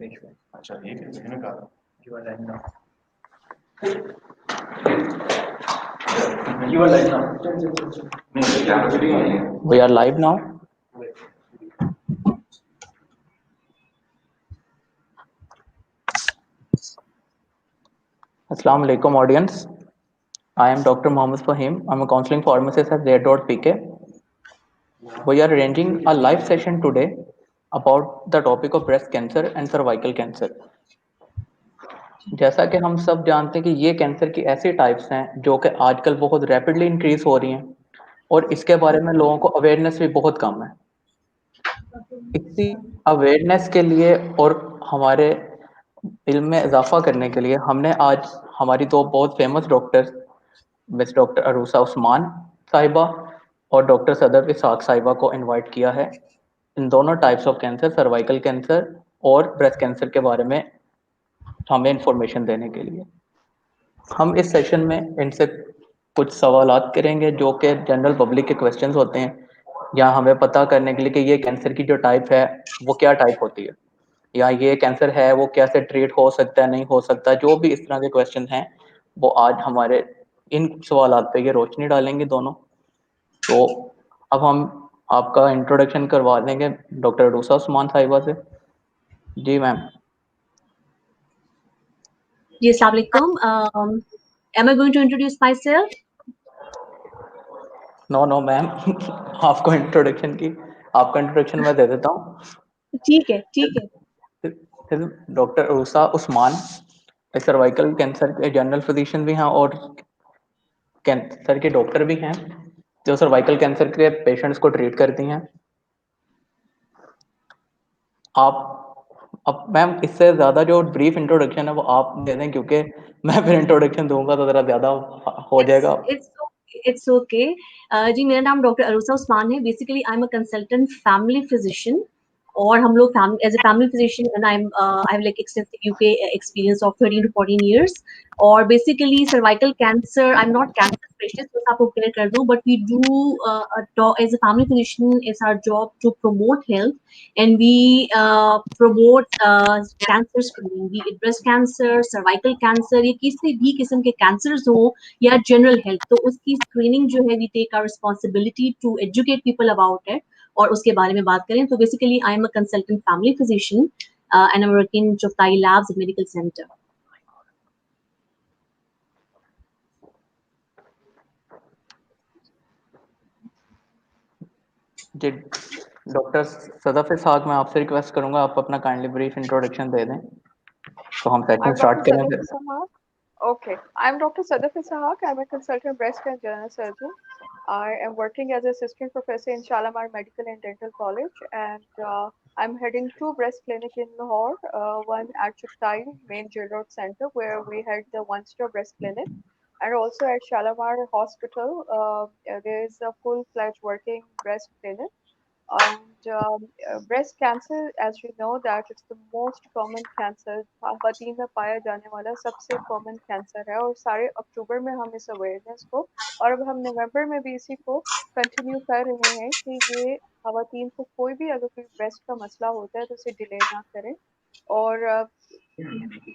अच्छा एक है का You are live now. You are live now. We are live now. Assalamu alaikum audience. I am Dr. Mohammed Fahim. I'm a counseling pharmacist at Rare.pk. We are arranging a live session today about the topic of breast cancer and cervical cancer. जैसा कि हम सब जानते हैं कि ये cancer की ऐसी टाइप्स हैं जो कि आजकल बहुत रैपिडली इंक्रीज हो रही हैं और इसके बारे में लोगों को अवेयरनेस भी बहुत कम है। इसी अवेयरनेस के लिए और हमारे इल्म में इजाफा करने के लिए हमने आज हमारी दो बहुत famous doctor miss doctor Arusa Usman साहिबा और डॉक्टर सदर इसाक साहिबा को इनवाइट किया है इन दोनों types of cancer cervical cancer और ब्रेस्ट कैंसर के बारे में हमें इंफॉर्मेशन देने के लिए। हम इस सेशन में इनसे कुछ सवालात करेंगे जो कि जनरल पब्लिक के क्वेश्चंस होते हैं या हमें पता करने के लिए कि ये कैंसर की जो टाइप है वो क्या टाइप होती है या ये कैंसर है वो कैसे ट्रीट हो सकता है नहीं हो सकता, जो भी इस तरह के क्वेश्चन हैं वो आज हमारे इन सवालात पे ये रोशनी डालेंगे दोनों। तो अब हम आपका इंट्रोडक्शन करवा देंगे डॉक्टर अरूसा उस्मान साहिबा से। जी मैम। जी अस्सलाम वालेकुम। Am I going to introduce myself? No ma'am आपका इंट्रोडक्शन मैं दे देता हूँ। ठीक है। Doctor Arusa Usman cervical cancer के जनरल फिजिशियन भी हैं और कैंसर के डॉक्टर भी हैं जो सर्वाइकल कैंसर के पेशेंट्स को ट्रीट करती हैं। आप अब मैम इससे ज़्यादा जो ब्रीफ इंट्रोडक्शन है वो आप दे दें क्योंकि मैं फिर इंट्रोडक्शन दूंगा तो ज़रा ज़्यादा हो जाएगा। It's okay. जी मेरा नाम डॉक्टर अरूसा उस्मान है। Basically I am a consultant family physician और हम लोग as a family physician and I have like extensive UK experience of 13 to 14 years। और basically cervical cancer I am not cancer specialist, बस आपको clear कर दूं, but we do as a family physician it's our job to promote health and we promote cancer screening, be it breast cancer, cervical cancer, या किसी भी किस्म के cancers हो या general health, तो उसकी screening जो है we take our responsibility to educate people about it और उसके बारे में बात करें। तो basically I am a consultant family physician and I'm working in Choftai Labs Medical Center. Ji doctor Sadaf Isaac, मैं आपसे रिक्वेस्ट करूंगा आप अपना काइंडली ब्रीफ इंट्रोडक्शन दे दें तो हम सेशन स्टार्ट करेंगे। Okay, I'm Dr. Sadaf Ishaq. I'm a consultant breast and general surgeon. I am working as assistant professor in Shalimar Medical and Dental College, and I'm heading two breast clinic in Lahore. One at Chuktai Main Jail Road Center, where we had the one-stop breast clinic, and also at Shalimar Hospital. There is a full-fledged working breast clinic. And breast cancer, as we know, that it's the most common cancer, ख़वातीन में पाया जाने वाला सबसे common cancer है। और सारे अक्टूबर में हम इस अवेयरनेस को और अब हम नवंबर में भी इसी को कंटिन्यू कर रहे हैं कि ये ख़वातीन को कोई भी अगर कोई ब्रेस्ट का मसला होता है तो उसे डिले ना करें। और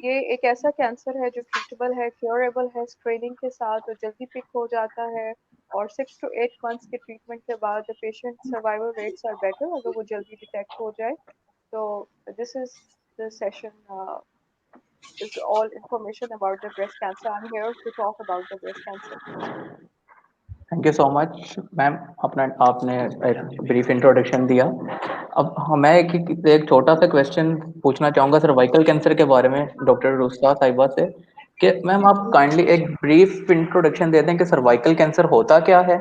ये एक ऐसा कैंसर है जो ट्रीटेबल है, क्योरेबल है, स्क्रीनिंग के साथ तो जल्दी पिक हो जाता है और 6 to 8 मंथ्स के ट्रीटमेंट के बाद the patient survival rates are better अगर वो जल्दी डिटेक्ट हो जाए। तो this is the session is all information about the breast cancer. I'm here to talk about the breast cancer. Thank you so much ma'am, आपने एक brief introduction दिया। अब मैं एक छोटा सा क्वेश्चन पूछना चाहूँगा सर्वाइकल कैंसर के बारे में डॉक्टर रुस्ता साहिबा से कि मैम आप काइंडली एक ब्रीफ इंट्रोडक्शन दे दें कि सर्वाइकल कैंसर होता क्या है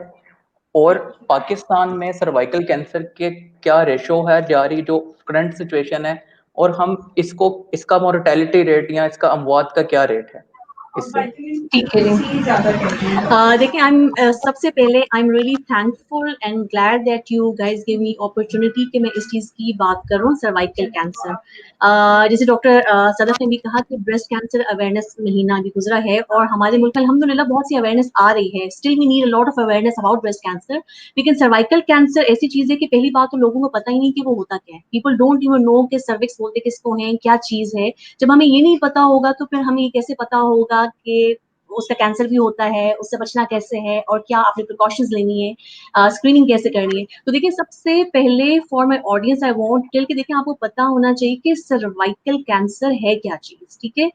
और पाकिस्तान में सर्वाइकल कैंसर के क्या रेशो है जारी जो करंट सिचुएशन है और हम इसका मोर्टेलिटी रेट या इसका अमवात का क्या रेट है। इससे। ठीक है जी। देखिए सबसे पहले I am really thankful and glad that you guys give me opportunity कि मैं इस चीज की बात करूं, सर्वाइकल कैंसर। जैसे डॉक्टर सदफ ने भी कहा कि ब्रेस्ट कैंसर अवेयरनेस महीना भी गुजरा है और हमारे मुल्क में अल्हम्दुलिल्लाह बहुत सी अवेयरनेस आ रही है। Still we need a lot of awareness about breast cancer, लेकिन सर्वाइकल कैंसर ऐसी चीज है कि पहली बात तो लोगों को पता ही नहीं कि वो होता क्या है। पीपल डोंट इवन नो कि सर्विक्स बोलते किसको है, क्या चीज है। जब हमें ये नहीं पता होगा तो फिर हमें कैसे पता होगा कि उसका कैंसर भी होता है, उससे बचना कैसे है और क्या आपने प्रिकॉशंस लेनी है, स्क्रीनिंग कैसे करनी है। तो देखिए सबसे पहले for my audience I want tell कि देखिए आपको पता होना चाहिए कि सर्वाइकल कैंसर है क्या चीज, ठीक है।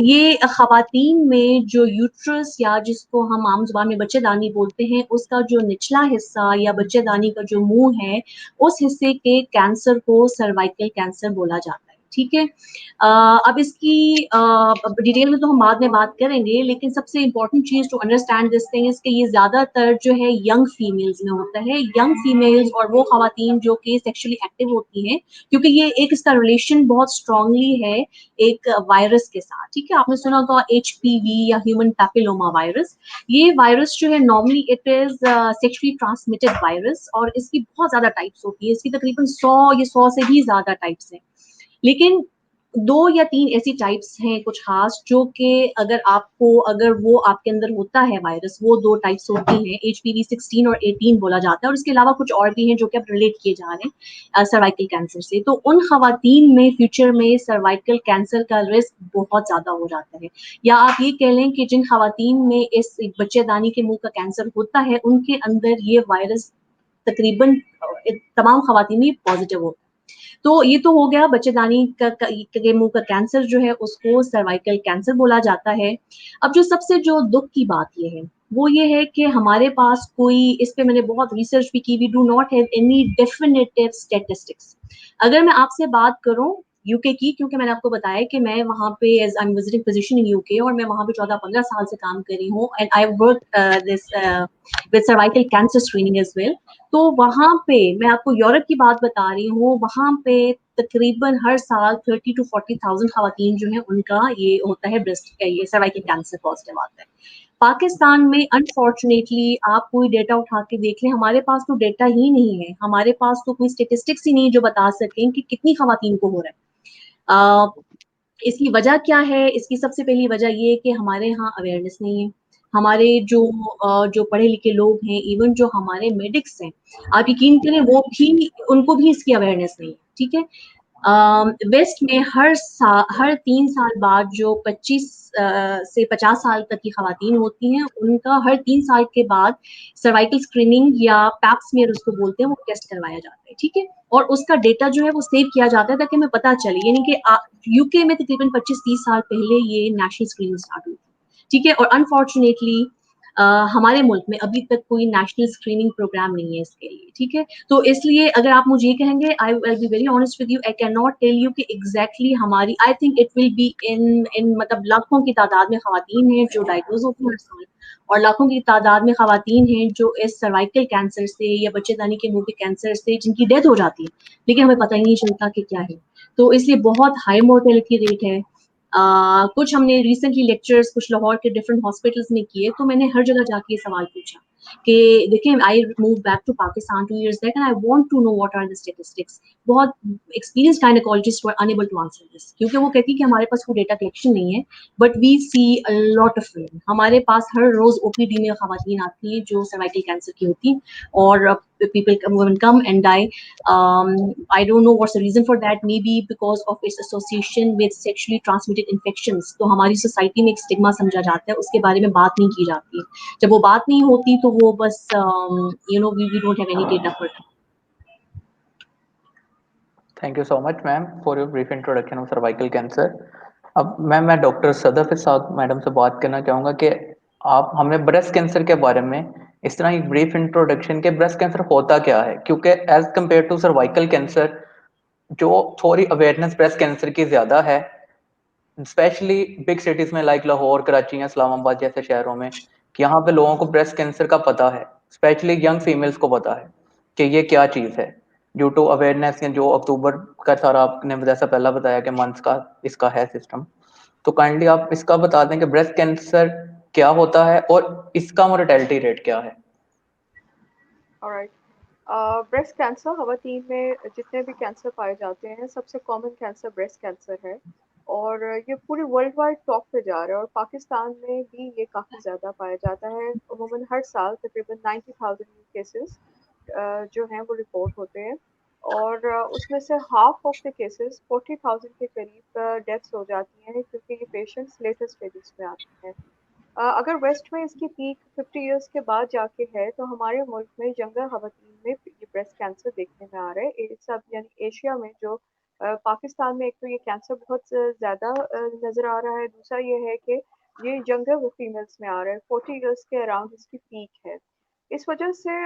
ये खवातीन में जो यूट्रस या जिसको हम आम जुबान में बच्चेदानी बोलते हैं, उसका जो निचला हिस्सा या बच्चेदानी का जो मुंह है, उस हिस्से के कैंसर को सर्वाइकल कैंसर बोला जाता है, ठीक है। अब इसकी डिटेल में तो हम बाद में बात करेंगे, लेकिन सबसे इम्पोर्टेंट चीज to understand this thing is कि ये ज्यादातर जो है यंग फीमेल्स में होता है। यंग फीमेल्स और वो खवातीन जो कि सेक्सुअली एक्टिव होती हैं, क्योंकि ये एक इसका रिलेशन बहुत स्ट्रांगली है एक वायरस के साथ, ठीक है। आपने सुना होगा HPV या ह्यूमन पैपिलोमा वायरस। ये वायरस जो है normally it is sexually transmitted virus और इसकी बहुत ज्यादा टाइप्स होती है। इसकी तकरीबन 100 से भी ज्यादा टाइप्स हैं, लेकिन 2 या 3 ऐसी टाइप्स हैं कुछ खास जो कि अगर वो आपके अंदर होता है वायरस, वो 2 टाइप्स होती हैं, HPV 16 और 18 बोला जाता है, और इसके अलावा कुछ और भी हैं जो कि अब रिलेट किए जा रहे हैं सर्वाइकल कैंसर से। तो उन खवातीन में फ्यूचर में सर्वाइकल कैंसर का रिस्क बहुत ज्यादा हो जाता है। या आप ये कह लें कि जिन खवातीन में इस बच्चेदानी के मुंह का कैंसर होता है, उनके अंदर ये वायरस तकरीबन तमाम खवातीन में पॉजिटिव होता है। तो ये तो हो गया बच्चेदानी के मुंह का कैंसर जो है उसको सर्वाइकल कैंसर बोला जाता है। अब जो दुख की बात ये है वो ये है कि हमारे पास कोई, इस पे मैंने बहुत रिसर्च भी की, we do not have any definitive statistics. अगर मैं आपसे बात करूं यूके की, क्योंकि मैंने आपको बताया कि मैं वहाँ पे as I am visiting physician in UK और मैं वहाँ पे 14-15 साल से काम कर रही हूँ and I work this with cervical cancer screening as well. तो वहाँ पे मैं आपको यूरोप की बात बता रही हूँ, वहाँ पे तकरीबन हर साल 30 to 40,000 खवातीन जो है उनका ये होता है ब्रेस्ट का ये सर्वाइकल कैंसर पॉजिटिव आता है। पाकिस्तान में अनफॉर्चुनेटली आप कोई डेटा उठा के देख लें, हमारे पास तो डेटा ही नहीं है, हमारे पास तो कोई स्टेटिस्टिक्स ही नहीं जो बता सकें कि कितनी खवातीन को हो रहा है। इसकी वजह क्या है? इसकी सबसे पहली वजह ये है कि हमारे यहाँ अवेयरनेस नहीं है। हमारे जो पढ़े लिखे लोग हैं, इवन जो हमारे मेडिक्स हैं, आप यकीन करें वो भी, उनको भी इसकी अवेयरनेस नहीं है, ठीक है। वेस्ट में हर 3 साल बाद जो 25 से 50 साल तक की खवातीन होती हैं, उनका हर 3 साल के बाद सर्वाइकल स्क्रीनिंग या पैप स्मीयर उसको बोलते हैं, वो टेस्ट करवाया जाता है, ठीक है। और उसका डेटा जो है वो सेव किया जाता है ताकि हमें पता चले, यानी कि यूके में तकरीबन 25-30 साल पहले ये नेशनल स्क्रीनिंग स्टार्ट हुई, ठीक है। और अनफॉर्चुनेटली हमारे मुल्क में अभी तक कोई नेशनल स्क्रीनिंग प्रोग्राम नहीं है इसके लिए, ठीक है। तो इसलिए अगर आप मुझे ये कहेंगे, I will be very honest with you, I can not tell you कि एग्जैक्टली हमारी, I think it will be in मतलब लाखों की तादाद में खवातीन हैं जो डायग्नोज होती हैं हर साल, और लाखों की तादाद में खवातीन हैं जो इस सर्वाइकल कैंसर से या बच्चेदानी के मुंह के कैंसर से जिनकी डेथ हो जाती है, लेकिन हमें पता ही नहीं चलता कि क्या है। तो इसलिए बहुत हाई मोर्टेलिटी रेट है। कुछ हमने रिसेंटली लेक्चर्स कुछ लाहौर के डिफरेंट हॉस्पिटल्स में किए, तो मैंने हर जगह जाके ये सवाल पूछा कि देखिए, I move back to Pakistan 2 years back and I want to know what are the statistics. बहुत experienced gynaecologist were unable to answer this, क्योंकि वो कहती है कि हमारे पास कोई डेटा कलेक्शन नहीं है, but we see a lot of women. हमारे पास हर रोज ओपीडी में खवातीन आती हैं जो सर्वाइकल कैंसर की होती हैं, और people women come and die. I don't know what's the reason for that. Maybe because of its association with sexually transmitted infections. तो हमारी सोसाइटी में एक स्टिग्मा समझा जाता है, उसके बारे में बात नहीं की जाती। जब वो बात नहीं होती तो वो बस we don't have any data for that. Thank you so much ma'am for your brief introduction of cervical cancer. अब मैं डॉक्टर सदफ इसाक मैडम से बात करना चाहूँगा कि आप हमें ब्रेस्ट कैंसर के बारे में इस तरह एक ब्रीफ इंट्रोडक्शन के ब्रेस्ट कैंसर होता क्या है, क्योंकि as compare to cervical cancer जो थोड़ी अवेयरनेस ब्रेस्ट कैंसर की ज़्यादा है, स्पेशली बिग सिटीज़ में लाइक लाहौर, कराची या इस्लामाबाद जैसे शहरों में, कि यहाँ पे लोगों को ब्रेस्ट कैंसर का पता है, स्पेशली यंग फीमेल्स को पता है कि ये क्या चीज़ है, ड्यू टू अवेयरनेस जो अक्टूबर का सारा आपने जैसा पहला बताया कि मंथ्स का इसका है सिस्टम। तो काइंडली आप इसका बता दें कि ब्रेस्ट कैंसर क्या होता है और इसका मोर्टेलिटी रेट क्या है। ऑलराइट, ब्रेस्ट कैंसर खवातीन में जितने भी कैंसर पाए जाते हैं सबसे कॉमन कैंसर ब्रेस्ट कैंसर है, और ये पूरे वर्ल्ड वाइड टॉप पे जा रहा है, और पाकिस्तान में भी ये काफ़ी ज़्यादा पाया जाता है। अमूमन हर साल तकरीबन 90,000 केसेस जो हैं वो रिपोर्ट होते हैं, और उसमें से हाफ ऑफ द केसेस 40,000 के करीब डेथ्स हो जाती हैं क्योंकि ये पेशेंट्स लेटर स्टेजेस में आते हैं। अगर वेस्ट में इसकी पीक 50 इयर्स के बाद जाके है तो हमारे मुल्क में यंगर खवातीन में ये ब्रेस्ट कैंसर देखने में आ रहा है। सब यानी एशिया में जो पाकिस्तान में एक तो ये कैंसर बहुत ज़्यादा नज़र आ रहा है, दूसरा ये है कि ये यंगर फीमेल्स में आ रहा है, 40 इयर्स के अराउंड इसकी पीक है। इस वजह से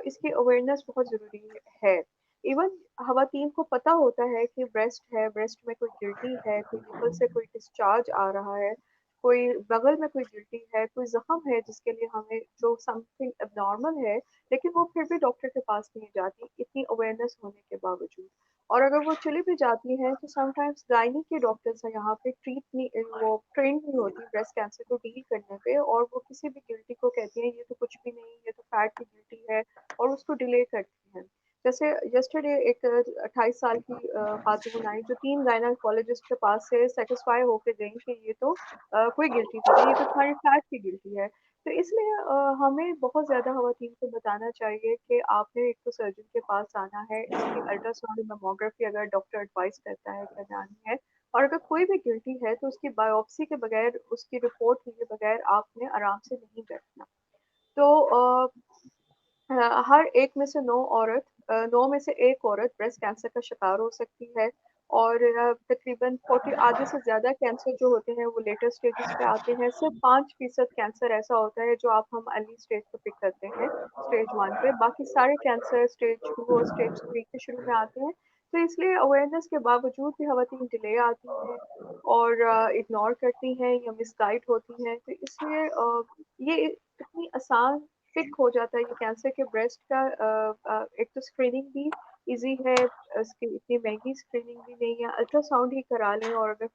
इसकी अवेयरनेस बहुत ज़रूरी है। इवन खवातीन को पता होता है कि ब्रेस्ट है, ब्रेस्ट में कोई गिल्टी है, कोई निपल से कोई डिस्चार्ज आ रहा है, कोई बगल में कोई गिल्टी है, कोई ज़ख्म है जिसके लिए हमें जो समथिंग एबनॉर्मल है, लेकिन वो फिर भी डॉक्टर के पास नहीं जाती इतनी अवेयरनेस होने के बावजूद। और अगर वो चली भी जाती हैं तो समटाइम्स गायनी के डॉक्टर्स हैं यहाँ पे वो ट्रेन नहीं होती ब्रेस्ट कैंसर को डील करने पे, और वो किसी भी गिल्टी को कहती हैं ये तो कुछ भी नहीं, ये तो फैट की गिल्टी है, और उसको डिले करती हैं। जैसे यस्टरडे एक 28 साल की खातून आई जो 3 गायनेकोलॉजिस्ट के पास से सेटिस्फाई होकर गई कि ये तो कोई गिल्टी नहीं, ये तो तुम्हारी फैट की गिल्टी है। तो इसलिए हमें बहुत ज़्यादा खवातीन को बताना चाहिए कि आपने एक तो सर्जन के पास आना है, इसकी अल्ट्रासाउंड मेमोग्राफी अगर डॉक्टर एडवाइस करता है करानी है, और अगर कोई भी गिल्टी है तो उसकी बायोप्सी के बगैर, उसकी रिपोर्ट लिए बगैर आपने आराम से नहीं बैठना। तो हर एक में से 9 में से एक औरत ब्रेस्ट कैंसर का शिकार हो सकती है, और तकरीबन 40 आधे से ज़्यादा कैंसर जो होते हैं वो लेटर स्टेजेस पे आते हैं। सिर्फ 5% कैंसर ऐसा होता है जो हम अर्ली स्टेज पे पिक करते हैं, स्टेज 1 पे, बाकी सारे कैंसर स्टेज 2 और स्टेज 3 के शुरू में आते हैं। तो इसलिए अवेयरनेस के बावजूद भी खवातीन डिले आती हैं और इग्नोर करती हैं या मिसगाइड होती हैं। तो इसलिए ये इतनी आसान पिक हो जाता है ये कैंसर के ब्रेस्ट का। एक तो स्क्रीनिंग भी इजी है, इसकी इतनी महंगी स्क्रीनिंग भी नहीं है, अल्ट्रासाउंड ही करा लें, और अगर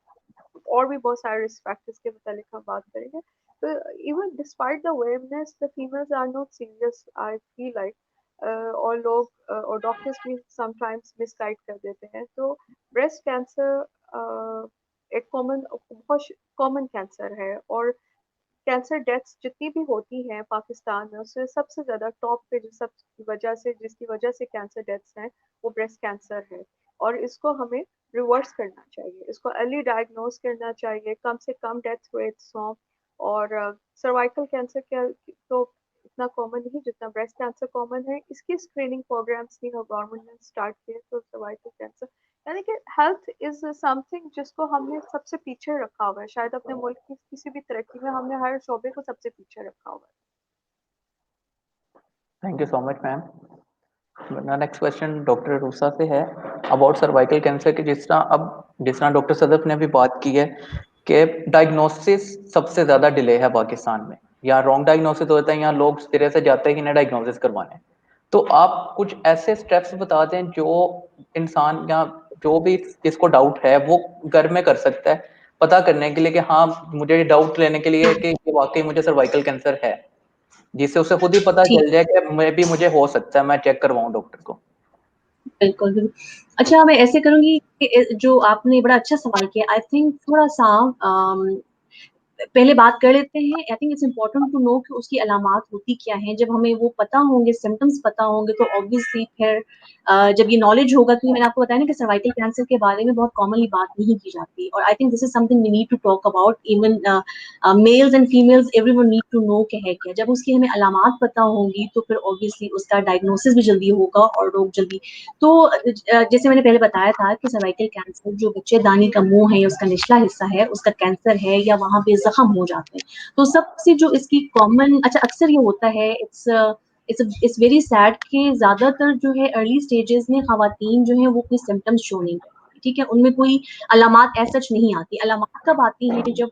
और भी बहुत सारे रिस्क फैक्टर्स के मुतालिक हम बात करेंगे तो even despite the awareness the females are not serious, I feel like, और लोग और डॉक्टर्स भी समटाइम्स मिसगाइड कर देते हैं। तो ब्रेस्ट कैंसर एक बहुत कॉमन कैंसर है, और कैंसर डेथ्स जितनी भी होती हैं पाकिस्तान में उससे सबसे ज़्यादा टॉप पे जो सब जिसकी वजह से कैंसर डेथ्स हैं वो ब्रेस्ट कैंसर है, और इसको हमें रिवर्स करना चाहिए, इसको अर्ली डायग्नोज करना चाहिए, कम से कम डेथ रेट्स हों। और सर्वाइकल कैंसर क्या तो इतना कॉमन नहीं जितना ब्रेस्ट कैंसर कॉमन है, इसकी स्क्रीनिंग प्रोग्राम्स भी गवर्नमेंट ने स्टार्ट किए। तो सर्वाइकल कैंसर यानी कि हेल्थ इज समथिंग जिसको हमने सबसे पीछे रखा हुआ है, शायद अपने मुल्क की किसी भी तरक्की में हमने हर शोबे को सबसे पीछे रखा हुआ है। Thank you so much ma'am. मेरा नेक्स्ट क्वेश्चन डॉक्टर रूसा से है अबाउट सर्वाइकल कैंसर के। जिस तरह डॉक्टर सदफ ने भी बात की है कि डायग्नोसिस सबसे ज़्यादा डिले है पाकिस्तान में, या रॉन्ग डायग्नोसिस होता है, या लोग सिरे से जाते हैं कि ना डायग्नोसिस करवाने। तो आप कुछ ऐसे स्टेप्स बता दें जो इंसान या जो भी जिसको डाउट है वो घर में कर सकता है पता करने के लिए कि हाँ मुझे डाउट लेने के लिए कि ये वाकई मुझे सर्वाइकल कैंसर है, जिससे उसे खुद ही पता ठीक, चल जाए कि मुझे हो सकता है, मैं चेक करवाऊं डॉक्टर को। बिल्कुल, बिल्कुल। अच्छा, मैं ऐसे करूँगी कि जो आपने बड़ा अच्छा सवाल किया, आई थिंक थोड़ा-सा पहले बात कर लेते हैं। I think it's important to know कि उसकी अलामात होती क्या हैं। जब हमें वो पता होंगे, सिम्पटम्स पता होंगे, तो ऑब्वियसली फिर जब ये नॉलेज होगा, क्योंकि मैंने आपको बताया ना कि सर्वाइकल कैंसर के बारे में बहुत कॉमनली बात नहीं की जाती, और I think this is something we need to talk about. Even males and females everyone need to know कि है क्या। जब उसकी हमें अलामात पता होंगी तो फिर ऑब्वियसली उसका डायग्नोसिस भी जल्दी होगा और लोग जल्दी। तो जैसे मैंने पहले बताया था कि सर्वाइकल कैंसर जो बच्चेदानी का मुंह है, उसका निचला हिस्सा है, उसका कैंसर है, या वहां पे जख्म हो जाते हैं। तो सबसे जो इसकी कॉमन, अच्छा अक्सर ये होता है, इट्स वेरी सैड कि ज्यादातर जो है अर्ली स्टेजेस में खवातीन जो है वो अपने सिम्टम्स शो नहीं करती, ठीक है, उनमें कोई अलामात ऐसा नहीं आती। अलामात कब आती है जब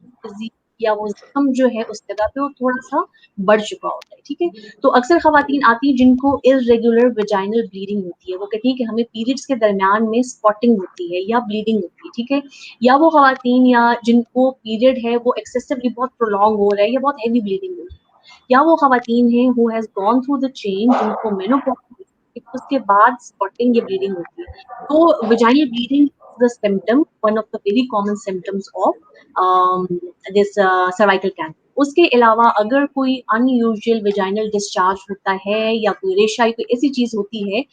या वो जख्म जो है उस जगह पे वो थोड़ा सा बढ़ चुका होता है, ठीक है। तो अक्सर खवातीन आती है जिनको इर्रेगुलर वेजाइनल ब्लीडिंग होती है, वो कहती है कि हमें पीरियड्स के दरमियान में स्पॉटिंग होती है या ब्लीडिंग होती है, ठीक है। या वो खवातीन या जिनको पीरियड है वो एक्सेसिवली बहुत प्रोलॉन्ग हो रहा है या बहुत हैवी ब्लीडिंग हो रही है, या वो खवातीन हैं who has gone through the chain जिनको मेनोपॉज उसके बाद स्पॉटिंग या ब्लीडिंग होती है। तो vaginal bleeding the symptom, one of the very common symptoms of this cervical cancer. उसके अलावा अगर कोई अनयूजुअल वेजाइनल डिस्चार्ज होता है या कोई रेशा कोई ऐसी चीज होती है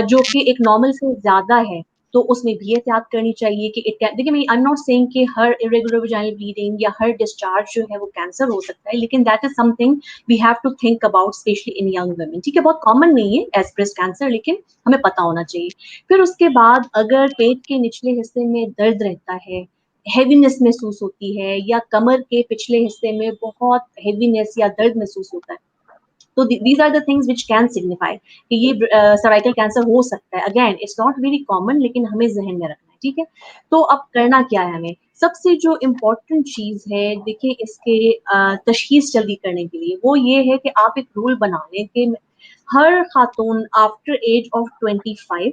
जो कि एक नॉर्मल से ज्यादा है, तो उसमें भी एहतियात करनी चाहिए कि देखिए मैं आई एम नॉट सेइंग कि हर इरेगुलर वेजाइनल ब्लीडिंग या हर डिस्चार्ज जो है वो कैंसर हो सकता है, लेकिन that is something we have to think about specially in young women, ठीक है। बहुत कॉमन नहीं है एज ब्रेस्ट कैंसर, लेकिन हमें पता होना चाहिए। फिर उसके बाद अगर पेट के निचले हिस्से में दर्द रहता है, हैवीनेस महसूस होती है, या कमर के पिछले हिस्से में बहुत हैवीनेस या दर्द महसूस होता है, तो these are the things which can signify कि ये सर्वाइकल कैंसर हो सकता है। Again it's not very common, लेकिन हमें जहन में रखना है, ठीक है। तो अब करना क्या है हमें, सबसे जो इम्पोर्टेंट चीज है देखिए इसके तशखीस जल्दी करने के लिए, वो ये है कि आप एक रूल बना लें कि हर खातून आफ्टर एज ऑफ 25,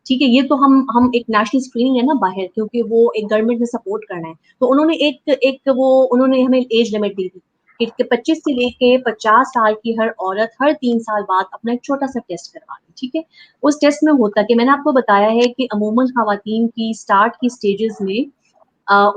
ठीक है, ये तो हम एक नेशनल स्क्रीनिंग है ना बाहर, क्योंकि वो एक गवर्नमेंट ने सपोर्ट करना है, तो उन्होंने एक वो उन्होंने हमें एज लिमिट दी थी कि 25 से लेके 50 साल की हर औरत हर 3 साल बाद अपना एक छोटा सा टेस्ट करवा ले, ठीक है। उस टेस्ट में होता कि मैंने आपको बताया है कि अमूमन खवातीन की स्टार्ट की स्टेजेस में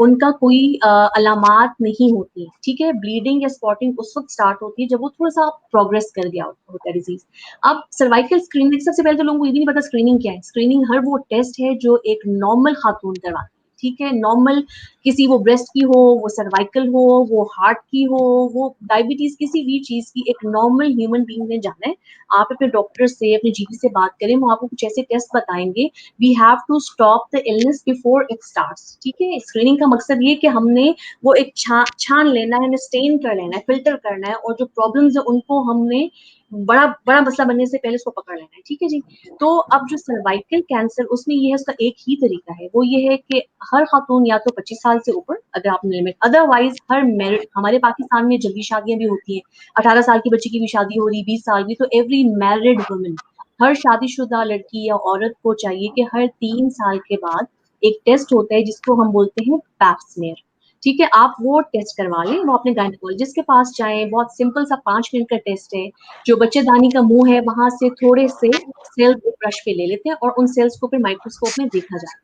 उनका कोई अलामात नहीं होती, ठीक है। ब्लीडिंग या स्पॉटिंग उस वक्त स्टार्ट होती है जब वो थोड़ा सा प्रोग्रेस कर गया होता है डिजीज। अब सर्वाइकल स्क्रीनिंग, सबसे पहले तो लोगों को ये भी नहीं पता स्क्रीनिंग क्या है। स्क्रीनिंग हर वो टेस्ट है जो एक नॉर्मल खातून करवाती है, ठीक है। नॉर्मल किसी, वो ब्रेस्ट की हो, वो सर्वाइकल हो, वो हार्ट की हो, वो डायबिटीज, किसी भी चीज की एक नॉर्मल ह्यूमन बीइंग ने जाना है। आप अपने डॉक्टर से, अपने जीपी से बात करें, वो आपको कुछ ऐसे टेस्ट बताएंगे। We have to stop the illness before it starts, ठीक है। स्क्रीनिंग का मकसद ये कि हमने वो एक छान लेना है, स्टेन कर लेना है, फिल्टर करना है, और जो प्रॉब्लम्स है उनको हमने बड़ा बड़ा मसला बनने से पहले उसको पकड़ लेना है, ठीक है जी। तो अब जो सर्वाइकल कैंसर, उसमें ये है, उसका एक ही तरीका है, वो ये है कि हर खातून या तो 25 साल से ऊपर अगर आप लिमिट, अदरवाइज हर मैरिड, हमारे पाकिस्तान में जल्दी शादियां भी होती हैं, 18 साल की बच्ची की भी शादी हो रही, 20 साल की, तो एवरी मैरिड वुमन, हर शादीशुदा लड़की या औरत को चाहिए कि हर 3 साल के बाद एक टेस्ट होता है जिसको हम बोलते हैं पैप स्मेयर, ठीक है। आप वो टेस्ट करवा लें, वो अपने गायनेकोलॉजिस्ट के पास जाएं, बहुत सिंपल सा 5 मिनट का टेस्ट है। जो बच्चेदानी का मुंह है वहां से थोड़े से सेल्स ब्रश पे ले लेते हैं और उन सेल्स को फिर माइक्रोस्कोप में देखा जाए।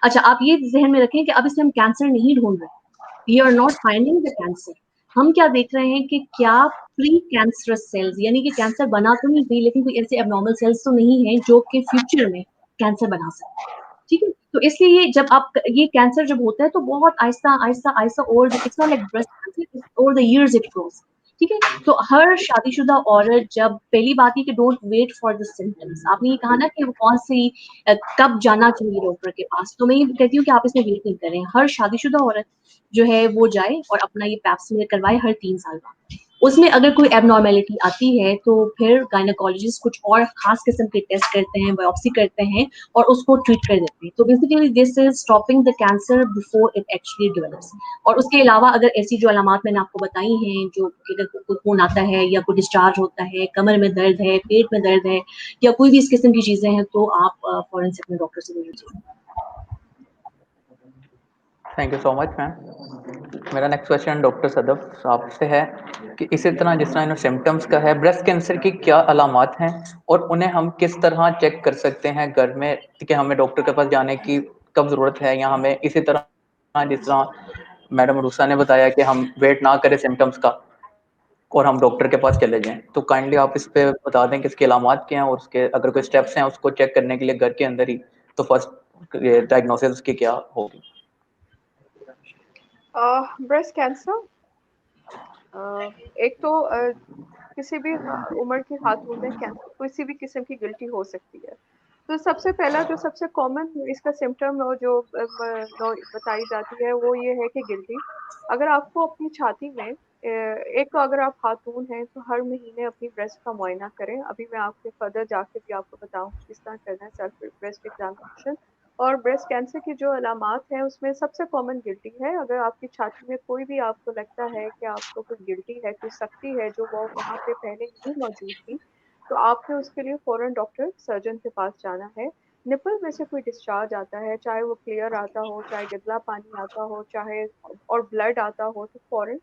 अच्छा, आप ये जहन में रखें कि अब इसमें हम कैंसर नहीं ढूंढ रहे, we are not finding the cancer. हम क्या देख रहे हैं कि क्या प्री कैंसरस सेल्स, यानी कि कैंसर बना तो नहीं गई, लेकिन कोई ऐसे एबनॉर्मल सेल्स तो नहीं है जो कि फ्यूचर में कैंसर बना सकते हैं, ठीक है। तो इसलिए ये जब आप ये कैंसर जब होता है तो बहुत आहिस्ता आहिस्ता आहिस्ता, over it's not like breast cancer, over the years it grows, ठीक है। तो हर शादीशुदा औरत, जब पहली बात ये कि don't wait for the symptoms, आपने ये कहा ना कि वो कौन सी कब जाना चाहिए डॉक्टर के पास, तो मैं ये कहती हूँ कि आप इसमें वेट नहीं करें। हर शादीशुदा औरत जो है वो जाए और अपना ये पैप स्मीयर करवाए हर 3 साल बाद। उसमें अगर कोई एबनॉर्मेलिटी आती है तो फिर गायनेकोलॉजिस्ट कुछ और खास किस्म के टेस्ट करते हैं, बायोप्सी करते हैं और उसको ट्रीट कर देते हैं। तो basically this is stopping the cancer before it actually develops. और उसके अलावा अगर ऐसी जो अलामात मैंने आपको बताई हैं, जो अगर कोई खून आता है या कोई डिस्चार्ज होता है, कमर में दर्द है, पेट में दर्द है, या कोई भी इस किस्म की चीजें हैं, तो आप फौरन से अपने डॉक्टर से मिलिए। Thank you so much ma'am. मेरा नेक्स्ट क्वेश्चन डॉक्टर सदफ साहब से है कि इसी तरह जिस तरह इन सिम्टम्स का है, ब्रेस्ट कैंसर की क्या अलामात हैं और उन्हें हम किस तरह चेक कर सकते हैं घर में, कि हमें डॉक्टर के पास जाने की कब ज़रूरत है, या हमें इसी तरह जिस तरह मैडम रूसा ने बताया कि हम वेट ना करें सिम्टम्स का और हम डॉक्टर के पास चले जाएं। तो काइंडली आप इस पे बता दें कि इसकी अलामात क्या हैं और उसके अगर कोई स्टेप्स हैं उसको चेक करने के लिए घर के अंदर ही, तो फर्स्ट डायग्नोसिस की क्या होगी। ब्रेस्ट कैंसर एक तो किसी भी उम्र की खातून में कैंसर किसी भी किस्म की गिल्टी हो सकती है। तो सबसे पहला जो सबसे कॉमन इसका सिम्टम जो बताई जाती है वो ये है कि गिल्टी। अगर आपको अपनी छाती में एक तो अगर आप खातून हैं तो हर महीने अपनी ब्रेस्ट का मुआयना करें। अभी मैं आपके फर्दर जाके भी आपको बताऊँ किस तरह करना है सेल्फ ब्रेस्ट एग्जामिनेशन। और ब्रेस्ट कैंसर की जो अलामात हैं उसमें सबसे कॉमन गिल्टी है। अगर आपकी छाती में कोई भी आपको लगता है कि आपको कोई गिल्टी है, कोई सख्ती है जो वो वहाँ पे पहले नहीं मौजूद थी, तो आपने उसके लिए फौरन डॉक्टर सर्जन के पास जाना है। निपल में से कोई डिस्चार्ज आता है, चाहे वो क्लियर आता हो, चाहे गंदा पानी आता हो, चाहे और ब्लड आता हो, तो फौरन।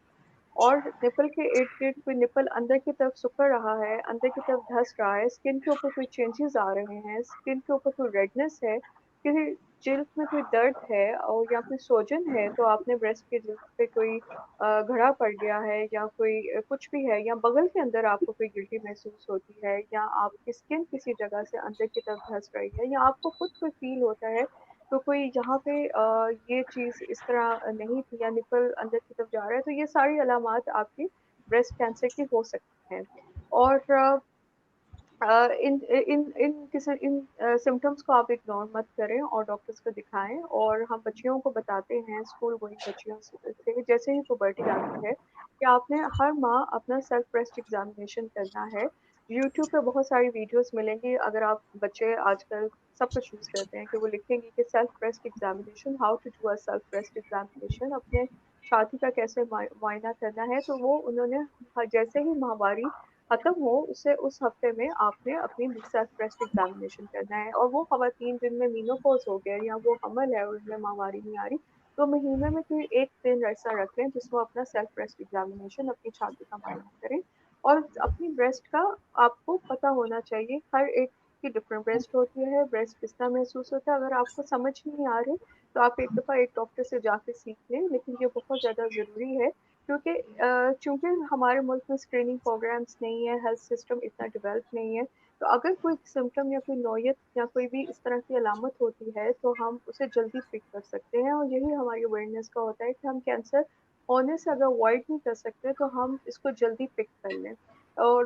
और निपल के इर्द गिर्द कोई निपल अंदर की तरफ सिकुड़ रहा है, अंदर की तरफ धस रहा है, स्किन के ऊपर कोई चेंजेस आ रहे हैं, स्किन के ऊपर कोई रेडनेस है, किसी जिल्द में कोई दर्द है और या कोई सोजन है, तो आपने ब्रेस्ट के जिल्द पे कोई घड़ा पड़ गया है या कोई कुछ भी है, या बगल के अंदर आपको कोई गिल्टी महसूस होती है, या आपकी स्किन किसी जगह से अंदर की तरफ धस रही है, या आपको खुद कोई फील होता है तो कोई यहाँ पे ये चीज़ इस तरह नहीं थी या निपल अंदर की तरफ जा रहा है, तो ये सारी अलामात आपकी ब्रेस्ट कैंसर की हो सकती हैं। और इन इन इन किसी इन सिम्टम्स को आप इग्नोर मत करें और डॉक्टर्स को दिखाएं। और हम बच्चियों को बताते हैं, स्कूल गोइंग बच्चियों से जैसे ही पुबर्टी आती है, कि आपने हर माह अपना सेल्फ ब्रेस्ट एग्जामिनेशन करना है। यूट्यूब पे बहुत सारी वीडियोस मिलेंगी। अगर आप बच्चे आजकल सब कुछ यूज़ करते हैं कि वो लिखेंगे कि self breast examination, how to do a self breast examination, अपने छाती का कैसे मुआयना करना है, तो वो उन्होंने जैसे ही माहवारी खत्म हो उससे उस हफ्ते में आपने अपनी सेल्फ ब्रेस्ट एग्जामिनेशन करना है। और वो खवातीन जिनमें मीनोपॉज हो गया या वो हमल है और उनमें माहवारी नहीं आ रही, तो महीने में कोई एक दिन ऐसा रख लें जिसमें अपना सेल्फ ब्रेस्ट एग्जामिनेशन अपनी छाती का मुआयना करें। और अपनी ब्रेस्ट का आपको पता होना चाहिए, हर एक की डिफरेंट ब्रेस्ट होती है, ब्रेस्ट किस तरह महसूस होता है। अगर आपको समझ नहीं आ रही तो आप एक दफ़ा एक डॉक्टर से जाके सीख लें, लेकिन ये बहुत ज़्यादा ज़रूरी है क्योंकि चूंकि हमारे मुल्क में स्क्रीनिंग प्रोग्राम्स नहीं है, हेल्थ सिस्टम इतना डेवलप नहीं है, तो अगर कोई सिम्टम या कोई नौयत या कोई भी इस तरह की अलामत होती है तो हम उसे जल्दी पिक कर सकते हैं। और यही हमारी अवेयरनेस का होता है कि हम कैंसर होने से अगर अवॉइड नहीं कर सकते तो हम इसको जल्दी पिक कर लें। और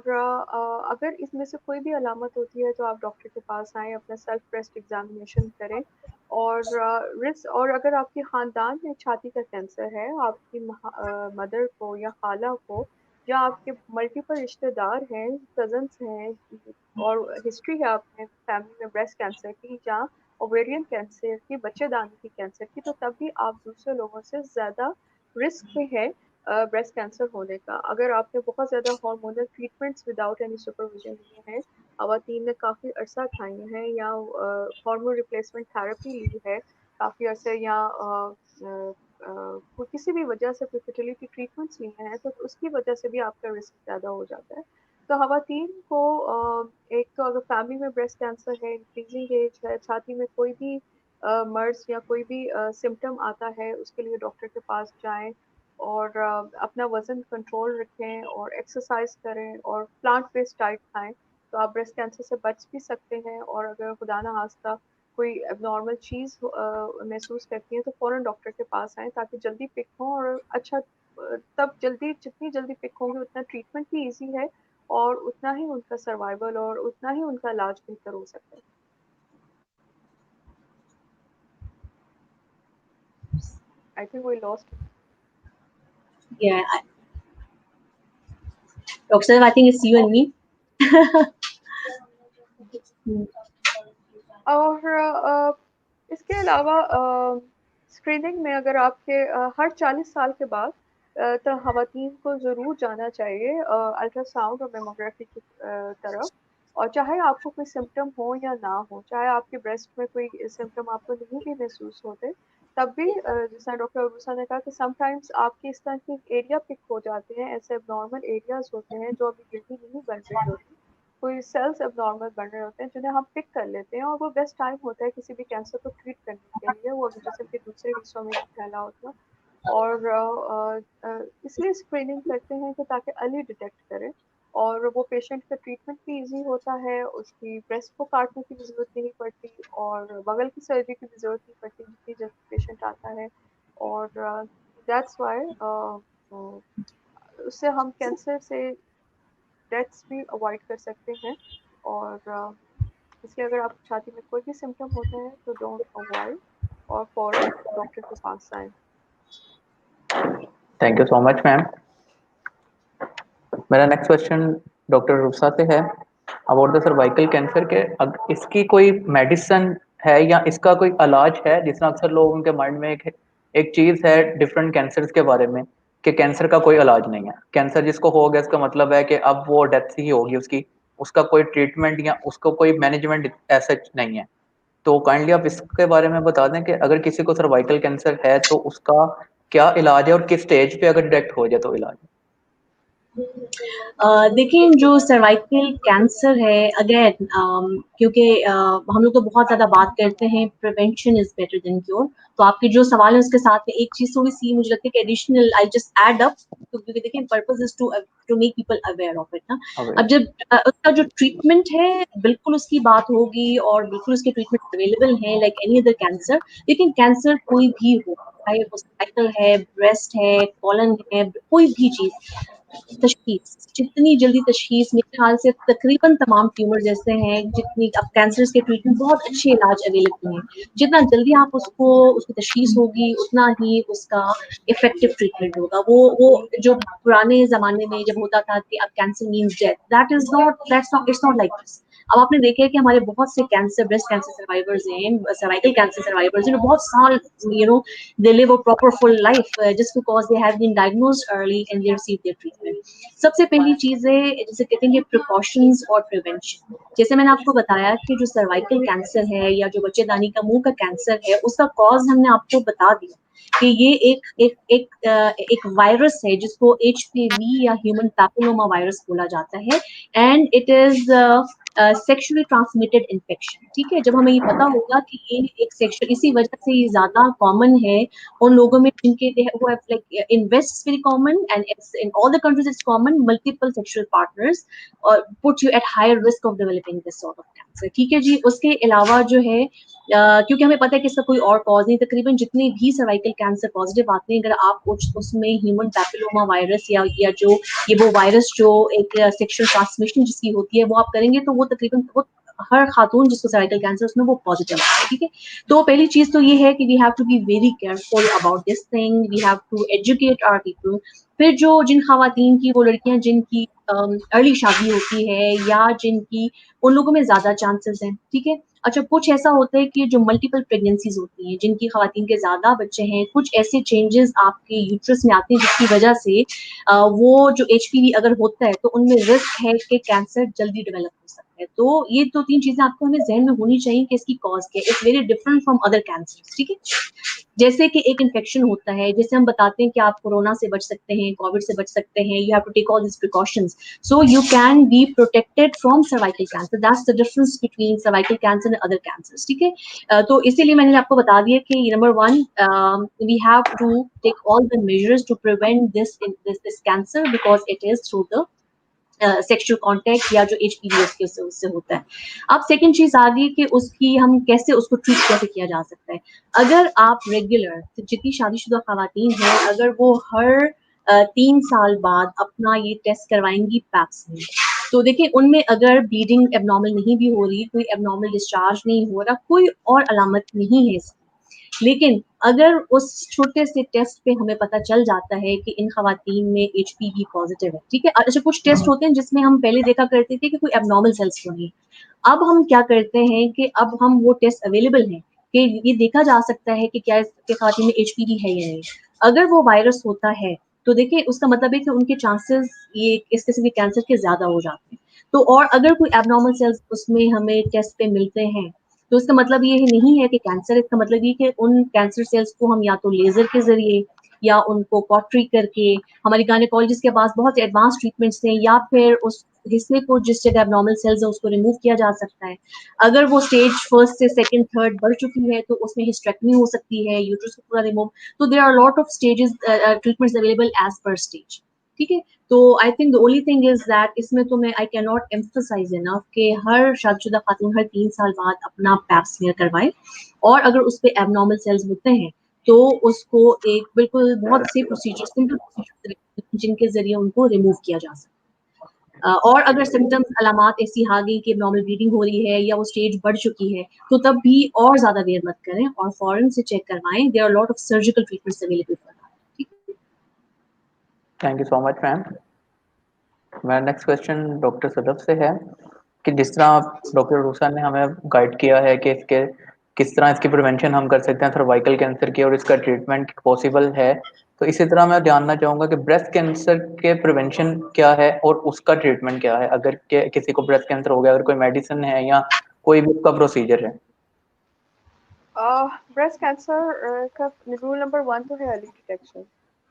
अगर इसमें से कोई भी अलामत होती है तो आप डॉक्टर के पास आएँ, अपना सेल्फ ब्रेस्ट एग्जामिनेशन करें। और रिस्क, और अगर आपके ख़ानदान में छाती का कैंसर है, आपकी मदर को या खाला को या आपके मल्टीपल रिश्तेदार हैं, कज़न्स हैं, और हिस्ट्री है आपने फैमिली में ब्रेस्ट कैंसर की या ओवेरियन कैंसर की, बच्चेदानी की कैंसर की, तो तब भी आप दूसरे लोगों से ज़्यादा रिस्क पे है ब्रेस्ट कैंसर होने का। अगर आपने बहुत ज़्यादा hormonal treatments without any supervision लिए हैं, खवातीन ने काफ़ी अरसा खाई हैं, या हार्मोन रिप्लेसमेंट थेरेपी ली है काफ़ी अरसे, या कोई किसी भी वजह से कोई फर्टिलिटी ट्रीटमेंट्स लिए हैं, तो उसकी वजह से भी आपका रिस्क ज़्यादा हो जाता है। तो खवातीन को एक तो अगर फैमिली में ब्रेस्ट कैंसर है, इंक्रीजिंग एज है, छाती में कोई भी मर्ज़ या कोई भी सिम्पटम आता है, उसके लिए डॉक्टर के पास जाएँ। और अपना वज़न कंट्रोल रखें और एक्सरसाइज करें और प्लांट बेस्ड डाइट खाएं, तो आप ब्रेस्ट कैंसर से बच भी सकते हैं। और अगर खुदा ना खास्ता कोई एबनॉर्मल चीज़ महसूस करती हैं तो फ़ौरन डॉक्टर के पास आएँ ताकि जल्दी पिक हों। और अच्छा तब जल्दी, जितनी जल्दी पिक होंगे उतना ट्रीटमेंट भी ईज़ी है और उतना ही उनका सर्वाइवल और उतना ही उनका इलाज बेहतर हो सकता है। I think we lost. Yeah, Dr. I think it's you and me. और इसके अलावा स्क्रीनिंग में अगर आपके हर 40 साल के बाद तो खवातीन को ज़रूर जाना चाहिए अल्ट्रासाउंड और मेमोग्राफी की तरफ। और चाहे आपको कोई सिम्टम हो या ना हो, चाहे आपके ब्रेस्ट में कोई सिम्टम आपको नहीं भी महसूस होते, तब भी जैसा डॉक्टर अरूसा ने कहा कि समटाइम्स आपके इस तरह के एरिया पिक हो जाते हैं, ऐसे नॉर्मल एरियाज होते हैं जो अभी गिल्टी नहीं बन रही होती, कोई सेल्स एबनॉर्मल बन रहे होते हैं जिन्हें हम पिक कर लेते हैं, और वो बेस्ट टाइम होता है किसी भी कैंसर को ट्रीट करने के लिए, वो अभी जिसम के दूसरे हिस्सों में नहीं फैला होता। और इसलिए स्क्रीनिंग करते हैं कि ताकि अर्ली डिटेक्ट करें, और वो पेशेंट का ट्रीटमेंट भी इजी होता है, उसकी ब्रेस्ट को काटने की भी ज़रूरत नहीं पड़ती और बगल की सर्जरी की भी ज़रूरत नहीं पड़ती जितनी जल्दी पेशेंट आता है। और दैट्स वाई उससे हम कैंसर से डेथ्स भी अवॉइड कर सकते हैं। और इसलिए अगर आपकी छाती में कोई भी सिम्टम होता है तो डोंट अवॉइड और फौरन डॉक्टर के पास आएँ। Thank you so much ma'am. मेरा नेक्स्ट क्वेश्चन डॉक्टर रुसा से है अबाउट द सर्वाइकल कैंसर के। इसकी कोई मेडिसिन है या इसका कोई इलाज है? जिस तरह अक्सर लोगों के माइंड में एक चीज है डिफरेंट कैंसर्स के बारे में कि कैंसर का कोई इलाज नहीं है, कैंसर जिसको हो गया इसका मतलब है कि अब वो डेथ ही होगी उसकी, उसका कोई ट्रीटमेंट या उसको कोई मैनेजमेंट ऐसा नहीं है। तो काइंडली आप इसके बारे में बता दें कि अगर किसी को सर्वाइकल कैंसर है तो उसका क्या इलाज है और किस स्टेज पे अगर डिटेक्ट हो जाए तो इलाज है? देखिए जो सर्वाइकल कैंसर है अगेन क्योंकि हम लोग तो बहुत ज़्यादा बात करते हैं prevention is better than cure, तो आपके जो सवाल है उसके साथ में एक चीज़ थोड़ी सी मुझे लगता है कि additional I just add up, क्योंकि देखिए purpose is to make people aware of it ना। अब जब उसका जो ट्रीटमेंट है बिल्कुल उसकी बात होगी और बिल्कुल उसके ट्रीटमेंट अवेलेबल है लाइक एनी अदर कैंसर, लेकिन कैंसर कोई भी हो, चाहे वो सर्वाइकल है, ब्रेस्ट है, कॉलन है, कोई भी चीज़, तशखीस जितनी जल्दी तशखीस मेरे ख्याल से तकरीबन तमाम ट्यूमर जैसे हैं, जितनी अब कैंसर्स के ट्रीटमेंट बहुत अच्छे इलाज अवेलेबल हैं, जितना जल्दी आप उसको उसकी तशखीस होगी उतना ही उसका इफेक्टिव ट्रीटमेंट होगा। वो जो पुराने जमाने में जब होता था कि अब cancer means death, that's not it's not like this. अब आपने देखा है कि हमारे बहुत से कैंसर ब्रेस्ट कैंसर सर्वाइवर्स हैं, सर्वाइकल कैंसर सर्वाइवर्स हैं, बहुत साल they live a proper full life just because they have been diagnosed early and they receive their treatment. सबसे पहली चीज है जिसे कहते हैं प्रिकॉशंस और प्रिवेंशन। जैसे मैंने आपको बताया कि जो सर्वाइकल कैंसर है या जो बच्चेदानी का मुंह का कैंसर है उसका कॉज हमने आपको बता दिया कि ये एक वायरस है जिसको HPV या ह्यूमन पैपिलोमा वायरस बोला जाता है, and it is sexually transmitted infection. ठीक है, जब हमें ये पता होगा कि ये एक सेक्सुअल, इसी वजह से ये ज्यादा कॉमन है उन लोगों में जिनके like in west very common and in all the countries it's common, multiple sexual partners और put you at higher risk of developing this sort of cancer. ठीक है जी, उसके अलावा जो है क्योंकि हमें पता है कि इसका कोई और कॉज नहीं, तकरीबन जितने भी सर्वाइकल कैंसर पॉजिटिव आते हैं, अगर आप उसमें ह्यूमन पैपिलोमा वायरस या जो ये वो वायरस जो एक सेक्सुअल ट्रांसमिशन जिसकी होती है वो आप करेंगे तो वो तकरीबन वो हर खातून जिसको सर्वाइकल कैंसर उसमें वो पॉजिटिव आता है। ठीक है, तो पहली चीज तो ये है कि we have to be very careful about this thing, we have to educate our people. फिर जो जिन खवातीन की, वो लड़कियां जिनकी अर्ली शादी होती है या जिनकी, उन लोगों में ज्यादा चांसेस हैं। ठीक है, अच्छा कुछ ऐसा होता है कि जो मल्टीपल प्रेगनेंसीज होती हैं, जिनकी खवातीन के ज्यादा बच्चे हैं, कुछ ऐसे चेंजेस आपके यूट्रस में आते हैं जिसकी वजह से वो जो HPV अगर होता है तो उनमें रिस्क है कि कैंसर जल्दी डेवलप हो सकता है। तो ये 2-3 चीजें आपको हमें जहन में होनी चाहिए कि इसकी कॉज क्या है। It's very different from other cancer. ठीक है, जैसे कि एक इन्फेक्शन होता है, जैसे हम बताते हैं कि आप कोरोना से बच सकते हैं, कोविड से बच सकते हैं, you have to take all this precautions so you can be protected from cervical cancer. That's the difference between cervical cancer and other cancers. ठीक है, तो इसीलिए मैंने आपको बता दिया कि number 1 we have to take all the measures to prevent this cancer because it is through the sexual contact या जो HPV उससे होता है। अब सेकंड चीज आ गई कि उसकी हम कैसे उसको ट्रीट कैसे किया जा सकता है। अगर आप रेगुलर, जितनी शादीशुदा खवातीन हैं, अगर वो हर 3 साल बाद अपना ये टेस्ट करवाएंगी पैप्स में, तो देखिए उनमें अगर ब्लीडिंग एबनॉर्मल नहीं भी हो रही, कोई एबनॉर्मल डिस्चार्ज नहीं हो रहा, कोई और अलामत नहीं है इसकी, लेकिन अगर उस छोटे से टेस्ट पे हमें पता चल जाता है कि इन खवातीन में HPV पॉजिटिव है। ठीक है, अच्छा कुछ टेस्ट होते हैं जिसमें हम पहले देखा करते थे कि कोई एबनॉर्मल सेल्स तो नहीं, अब हम क्या करते हैं कि अब हम वो टेस्ट अवेलेबल हैं कि ये देखा जा सकता है कि क्या इसके खवातीन में HPV है या नहीं। अगर वो वायरस होता है तो देखिए उसका मतलब है कि उनके चांसेस ये इस किस्म के कैंसर के ज्यादा हो जाते हैं। तो और अगर कोई एबनॉर्मल सेल्स उसमें हमें टेस्ट पे मिलते हैं तो इसका मतलब ये नहीं है कि कैंसर, इसका मतलब ये कि उन कैंसर सेल्स को हम या तो लेजर के जरिए या उनको कॉटरी करके, हमारी गायनेकोलॉजिस्ट के पास बहुत एडवांस ट्रीटमेंट्स हैं, या फिर उस हिस्से को जिस जगह एबनॉर्मल सेल्स है उसको रिमूव किया जा सकता है। अगर वो स्टेज फर्स्ट से सेकंड थर्ड बढ़ चुकी है तो उसमें हिस्टेक्टमी हो सकती है, यूट्रस को पूरा रिमूव। तो there are lot of stages treatments available as per stage. ठीक है, तो I think the only thing is that इसमें तो मैं I can not emphasise enough कि हर शादीशुदा खातून हर 3 साल बाद अपना पैप स्मीयर करवाए, और अगर उस पर एबनॉर्मल सेल्स होते हैं तो उसको एक बिल्कुल बहुत से प्रोसीजर, सिंपल प्रोसीजर जिनके जरिए उनको रिमूव किया जा सकता है। और अगर सिम्टम्स अलामात ऐसी आ गई कि नॉर्मल ब्लीडिंग हो रही है या वो स्टेज बढ़ चुकी है तो तब भी और ज्यादा देर मत करें और फौरन से चेक करवाएं। There are lot of surgical treatments available for that. Thank you so much ma'am. मेरा नेक्स्ट क्वेश्चन डॉक्टर सदफ से है कि जिस तरह डॉक्टर रूसा ने हमें गाइड किया है कि इसके किस तरह इसकी प्रिवेंशन हम कर सकते हैं सर्वाइकल कैंसर की, और इसका ट्रीटमेंट पॉसिबल है। तो इसी तरह मैं जानना चाहूंगा कि ब्रेस्ट कैंसर के प्रिवेंशन क्या है और उसका ट्रीटमेंट क्या है, अगर किसी को ब्रेस्ट कैंसर हो गया, अगर कोई मेडिसिन है या कोई भी उसका प्रोसीजर है। ब्रेस्ट कैंसर का रूल नंबर 1 तो है अर्ली डिटेक्शन,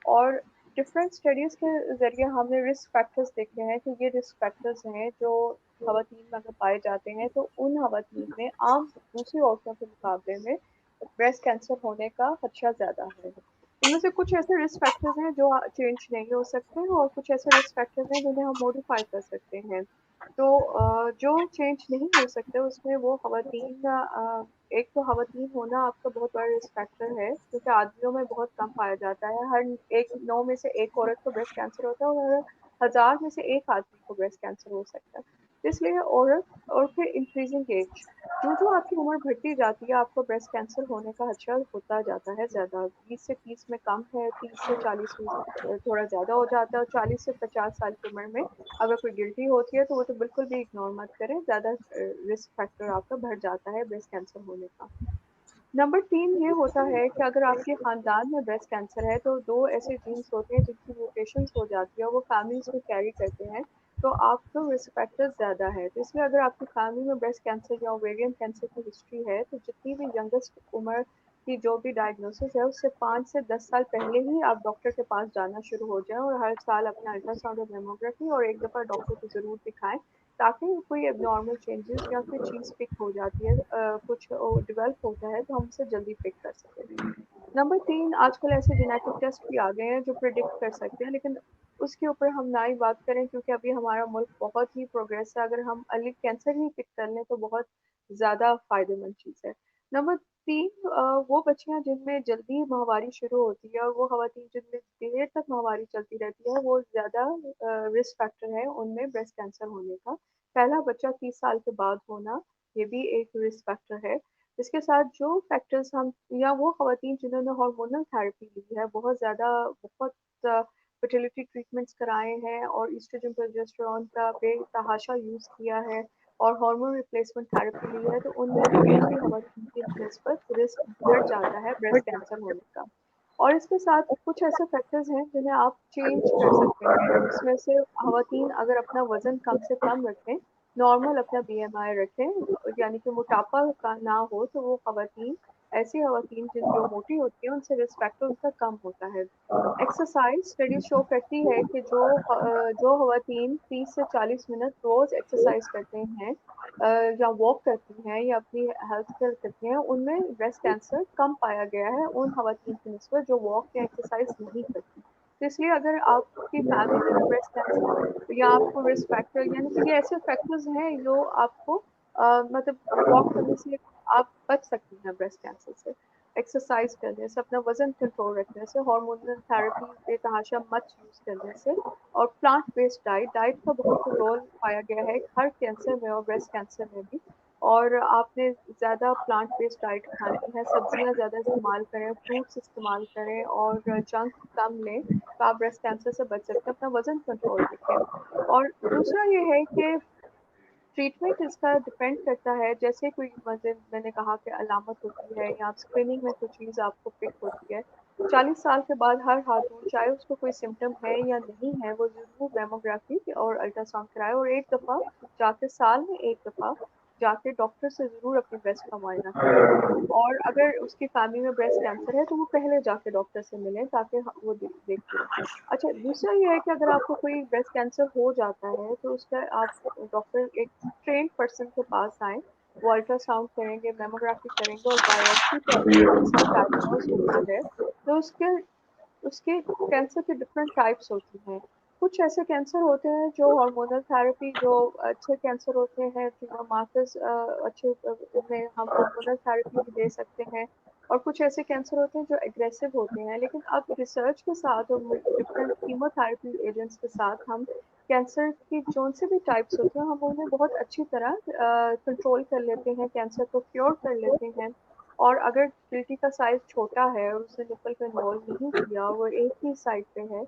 और डिफरेंट स्टडीज़ के ज़रिए हमने रिस्क फैक्टर्स देखे हैं कि ये रिस्क फैक्टर्स हैं जो खवातीन में अगर पाए जाते हैं तो उन खवातीन में आम दूसरी औरतों के मुकाबले में ब्रेस्ट कैंसर होने का खदशा ज़्यादा है। इनमें से कुछ ऐसे रिस्क फैक्टर्स हैं जो चेंज नहीं हो सकते, और कुछ ऐसे रिस्क फैक्टर्स हैं जिन्हें हम मॉडिफाई कर सकते हैं। तो जो चेंज नहीं हो सकते उसमें वो खवातीन एक तो खवातीन होना आपका बहुत बड़ा रिस्क फैक्टर है, क्योंकि आदमियों में बहुत कम पाया जाता है। हर एक 9 में से एक औरत को ब्रेस्ट कैंसर होता है, और हर 1000 में से एक आदमी को ब्रेस्ट कैंसर हो सकता है। तो इसलिए औरत और फिर इंक्रीजिंग एज, जो आपकी उम्र बढ़ती जाती है आपको ब्रेस्ट कैंसर होने का खदशा होता जाता है ज़्यादा। 20 से 30 में कम है, 30 से 40 में थोड़ा ज़्यादा हो जाता है, और 40 से 50 साल की उम्र में अगर कोई गिल्टी होती है तो वो तो बिल्कुल भी इग्नोर मत करें, ज़्यादा रिस्क फैक्टर आपका बढ़ जाता है ब्रेस्ट कैंसर होने का। नंबर 3 ये होता है कि अगर आपके ख़ानदान में ब्रेस्ट कैंसर है तो 2 ऐसे जीन्स होते हैं जिनकी म्यूटेशंस हो जाती है और वो फैमिलीज़ में कैरी करते हैं, तो आपको रिस्क फैक्टर ज़्यादा है। तो इसलिए अगर आपकी फैमिली में ब्रेस्ट कैंसर या ओवेरियन कैंसर की हिस्ट्री है तो जितनी भी यंगेस्ट उम्र की जो भी डायग्नोसिस है उससे 5 से 10 साल पहले ही आप डॉक्टर के पास जाना शुरू हो जाएं, और हर साल अपना अल्ट्रासाउंड और मेमोग्राफी और एक दफ़ा डॉक्टर को ज़रूर दिखाएं, ताकि कोई एबनॉर्मल चेंजेस या फिर चीज़ पिक हो जाती है, कुछ डेवलप होता है तो हम उसे जल्दी पिक कर सकते हैं। नंबर 3, आजकल ऐसे जेनेटिक टेस्ट भी आ गए हैं जो प्रिडिक्ट कर सकते हैं, लेकिन उसके ऊपर हम ना ही बात करें क्योंकि अभी हमारा मुल्क बहुत ही प्रोग्रेस है। अगर हम अर्ली कैंसर ही पिक कर लें तो बहुत ज़्यादा फ़ायदेमंद चीज़ है। नंबर 3, वो बच्चियाँ जिनमें जल्दी माहवारी शुरू होती है और वो ख़वातीन जिनमें देर तक माहवारी चलती रहती है, वो ज़्यादा रिस्क फैक्टर है उनमें ब्रेस्ट कैंसर होने का। पहला बच्चा 30 साल के बाद होना, ये भी एक रिस्क फैक्टर है। इसके साथ जो फैक्टर्स हम, या वो ख़वातीन जिन्होंने हार्मोनल थेरेपी ली है, बहुत फर्टिलिटी ट्रीटमेंट्स कराए हैं और एस्ट्रोजन प्रोजेस्टेरॉन का बेतहाशा यूज़ किया है और हार्मोन रिप्लेसमेंट थेरेपी ली है, तो उनमें दूसरी ख़वातीन की निस्बत रिस्क बढ़ जाता है ब्रेस्ट कैंसर होने का। और इसके साथ कुछ ऐसे फैक्टर्स हैं जिन्हें आप चेंज कर सकते हैं, उसमें से ख़वातीन अगर अपना वज़न कम से कम रखें, नॉर्मल अपना बीएमआई रखें, यानी कि मोटापा का ना हो, तो वो ख़वातीन, ऐसी ख़वातीन जो मोटी होती हैं उनसे रिस्क फैक्टर उनका कम होता है। एक्सरसाइज स्टडी शो करती है कि जो ख़वातीन 30 से 40 मिनट रोज़ एक्सरसाइज करते हैं, या वॉक करती हैं या अपनी हेल्थ केयर करती हैं, उनमें ब्रेस्ट कैंसर कम पाया गया है उन ख़वातीन की निस्बत जो वॉक या एक्सरसाइज नहीं करती। तो इसलिए अगर आपकी फैमिली में भी ब्रेस्ट कैंसर या आपको रिस्क फैक्टर, यानी कि ये ऐसे फैक्टर्स हैं जो आपको मतलब वॉक करने से आप बच सकती हैं ब्रेस्ट कैंसर से, एक्सरसाइज करने से, अपना वजन कंट्रोल रखने से, हार्मोनल थेरेपी बेतहाशा मत यूज़ करने से, और प्लांट बेस्ड डाइट का बहुत रोल पाया गया है हर कैंसर में और ब्रेस्ट कैंसर में भी। और आपने ज़्यादा प्लांट बेस्ड डाइट खानी है, सब्जियां ज़्यादा इस्तेमाल करें, फ्रूट्स इस्तेमाल करें और जंक कम लें, तो आप ब्रेस्ट कैंसर से बच सकते हैं। अपना वजन कंट्रोल रखें। और दूसरा ये है कि ट्रीटमेंट इसका डिपेंड करता है, जैसे कोई मैंने कहा कि अलामत होती है या आप स्क्रीनिंग में कोई चीज़ आपको पिक होती है, 40 साल के बाद हर खातून चाहे उसको कोई सिम्टम है या नहीं है, वो ज़रूर मेमोग्राफी और अल्ट्रासाउंड कराए, और एक दफ़ा जाके, साल में एक दफ़ा जाके डॉक्टर से ज़रूर अपनी ब्रेस्ट का मुआयना कराए। और अगर उसकी फैमिली में ब्रेस्ट कैंसर है तो वो पहले जाके डॉक्टर से मिलें ताकि वो देखते हैं। अच्छा, दूसरा ये है कि अगर आपको कोई ब्रेस्ट कैंसर हो जाता है तो उसका आप डॉक्टर, एक ट्रेन्ड पर्सन के पास आएँ, वो अल्ट्रासाउंड करेंगे, मेमोग्राफी करेंगे और बायोप्सी पे अगर कैंसर डायग्नोज़ होता है तो उसके उसके कैंसर के डिफरेंट टाइप्स होती हैं। कुछ ऐसे कैंसर होते हैं जो हार्मोनल थेरेपी, जो अच्छे कैंसर होते हैं, ट्यूमर मार्कर्स अच्छे, उनमें हम हार्मोनल थेरेपी भी दे सकते हैं। और कुछ ऐसे कैंसर होते हैं जो एग्रेसिव होते हैं, लेकिन अब रिसर्च के साथ और डिफरेंट कीमोथेरेपी एजेंट्स के साथ हम कैंसर की जौन से भी टाइप्स होते हैं, हम उन्हें बहुत अच्छी तरह कंट्रोल कर लेते हैं, कैंसर को क्योर कर लेते हैं। और अगर गिल्टी का साइज़ छोटा है और उसने निपल को इन्वॉल्व नहीं किया, वो एक ही साइड पे है,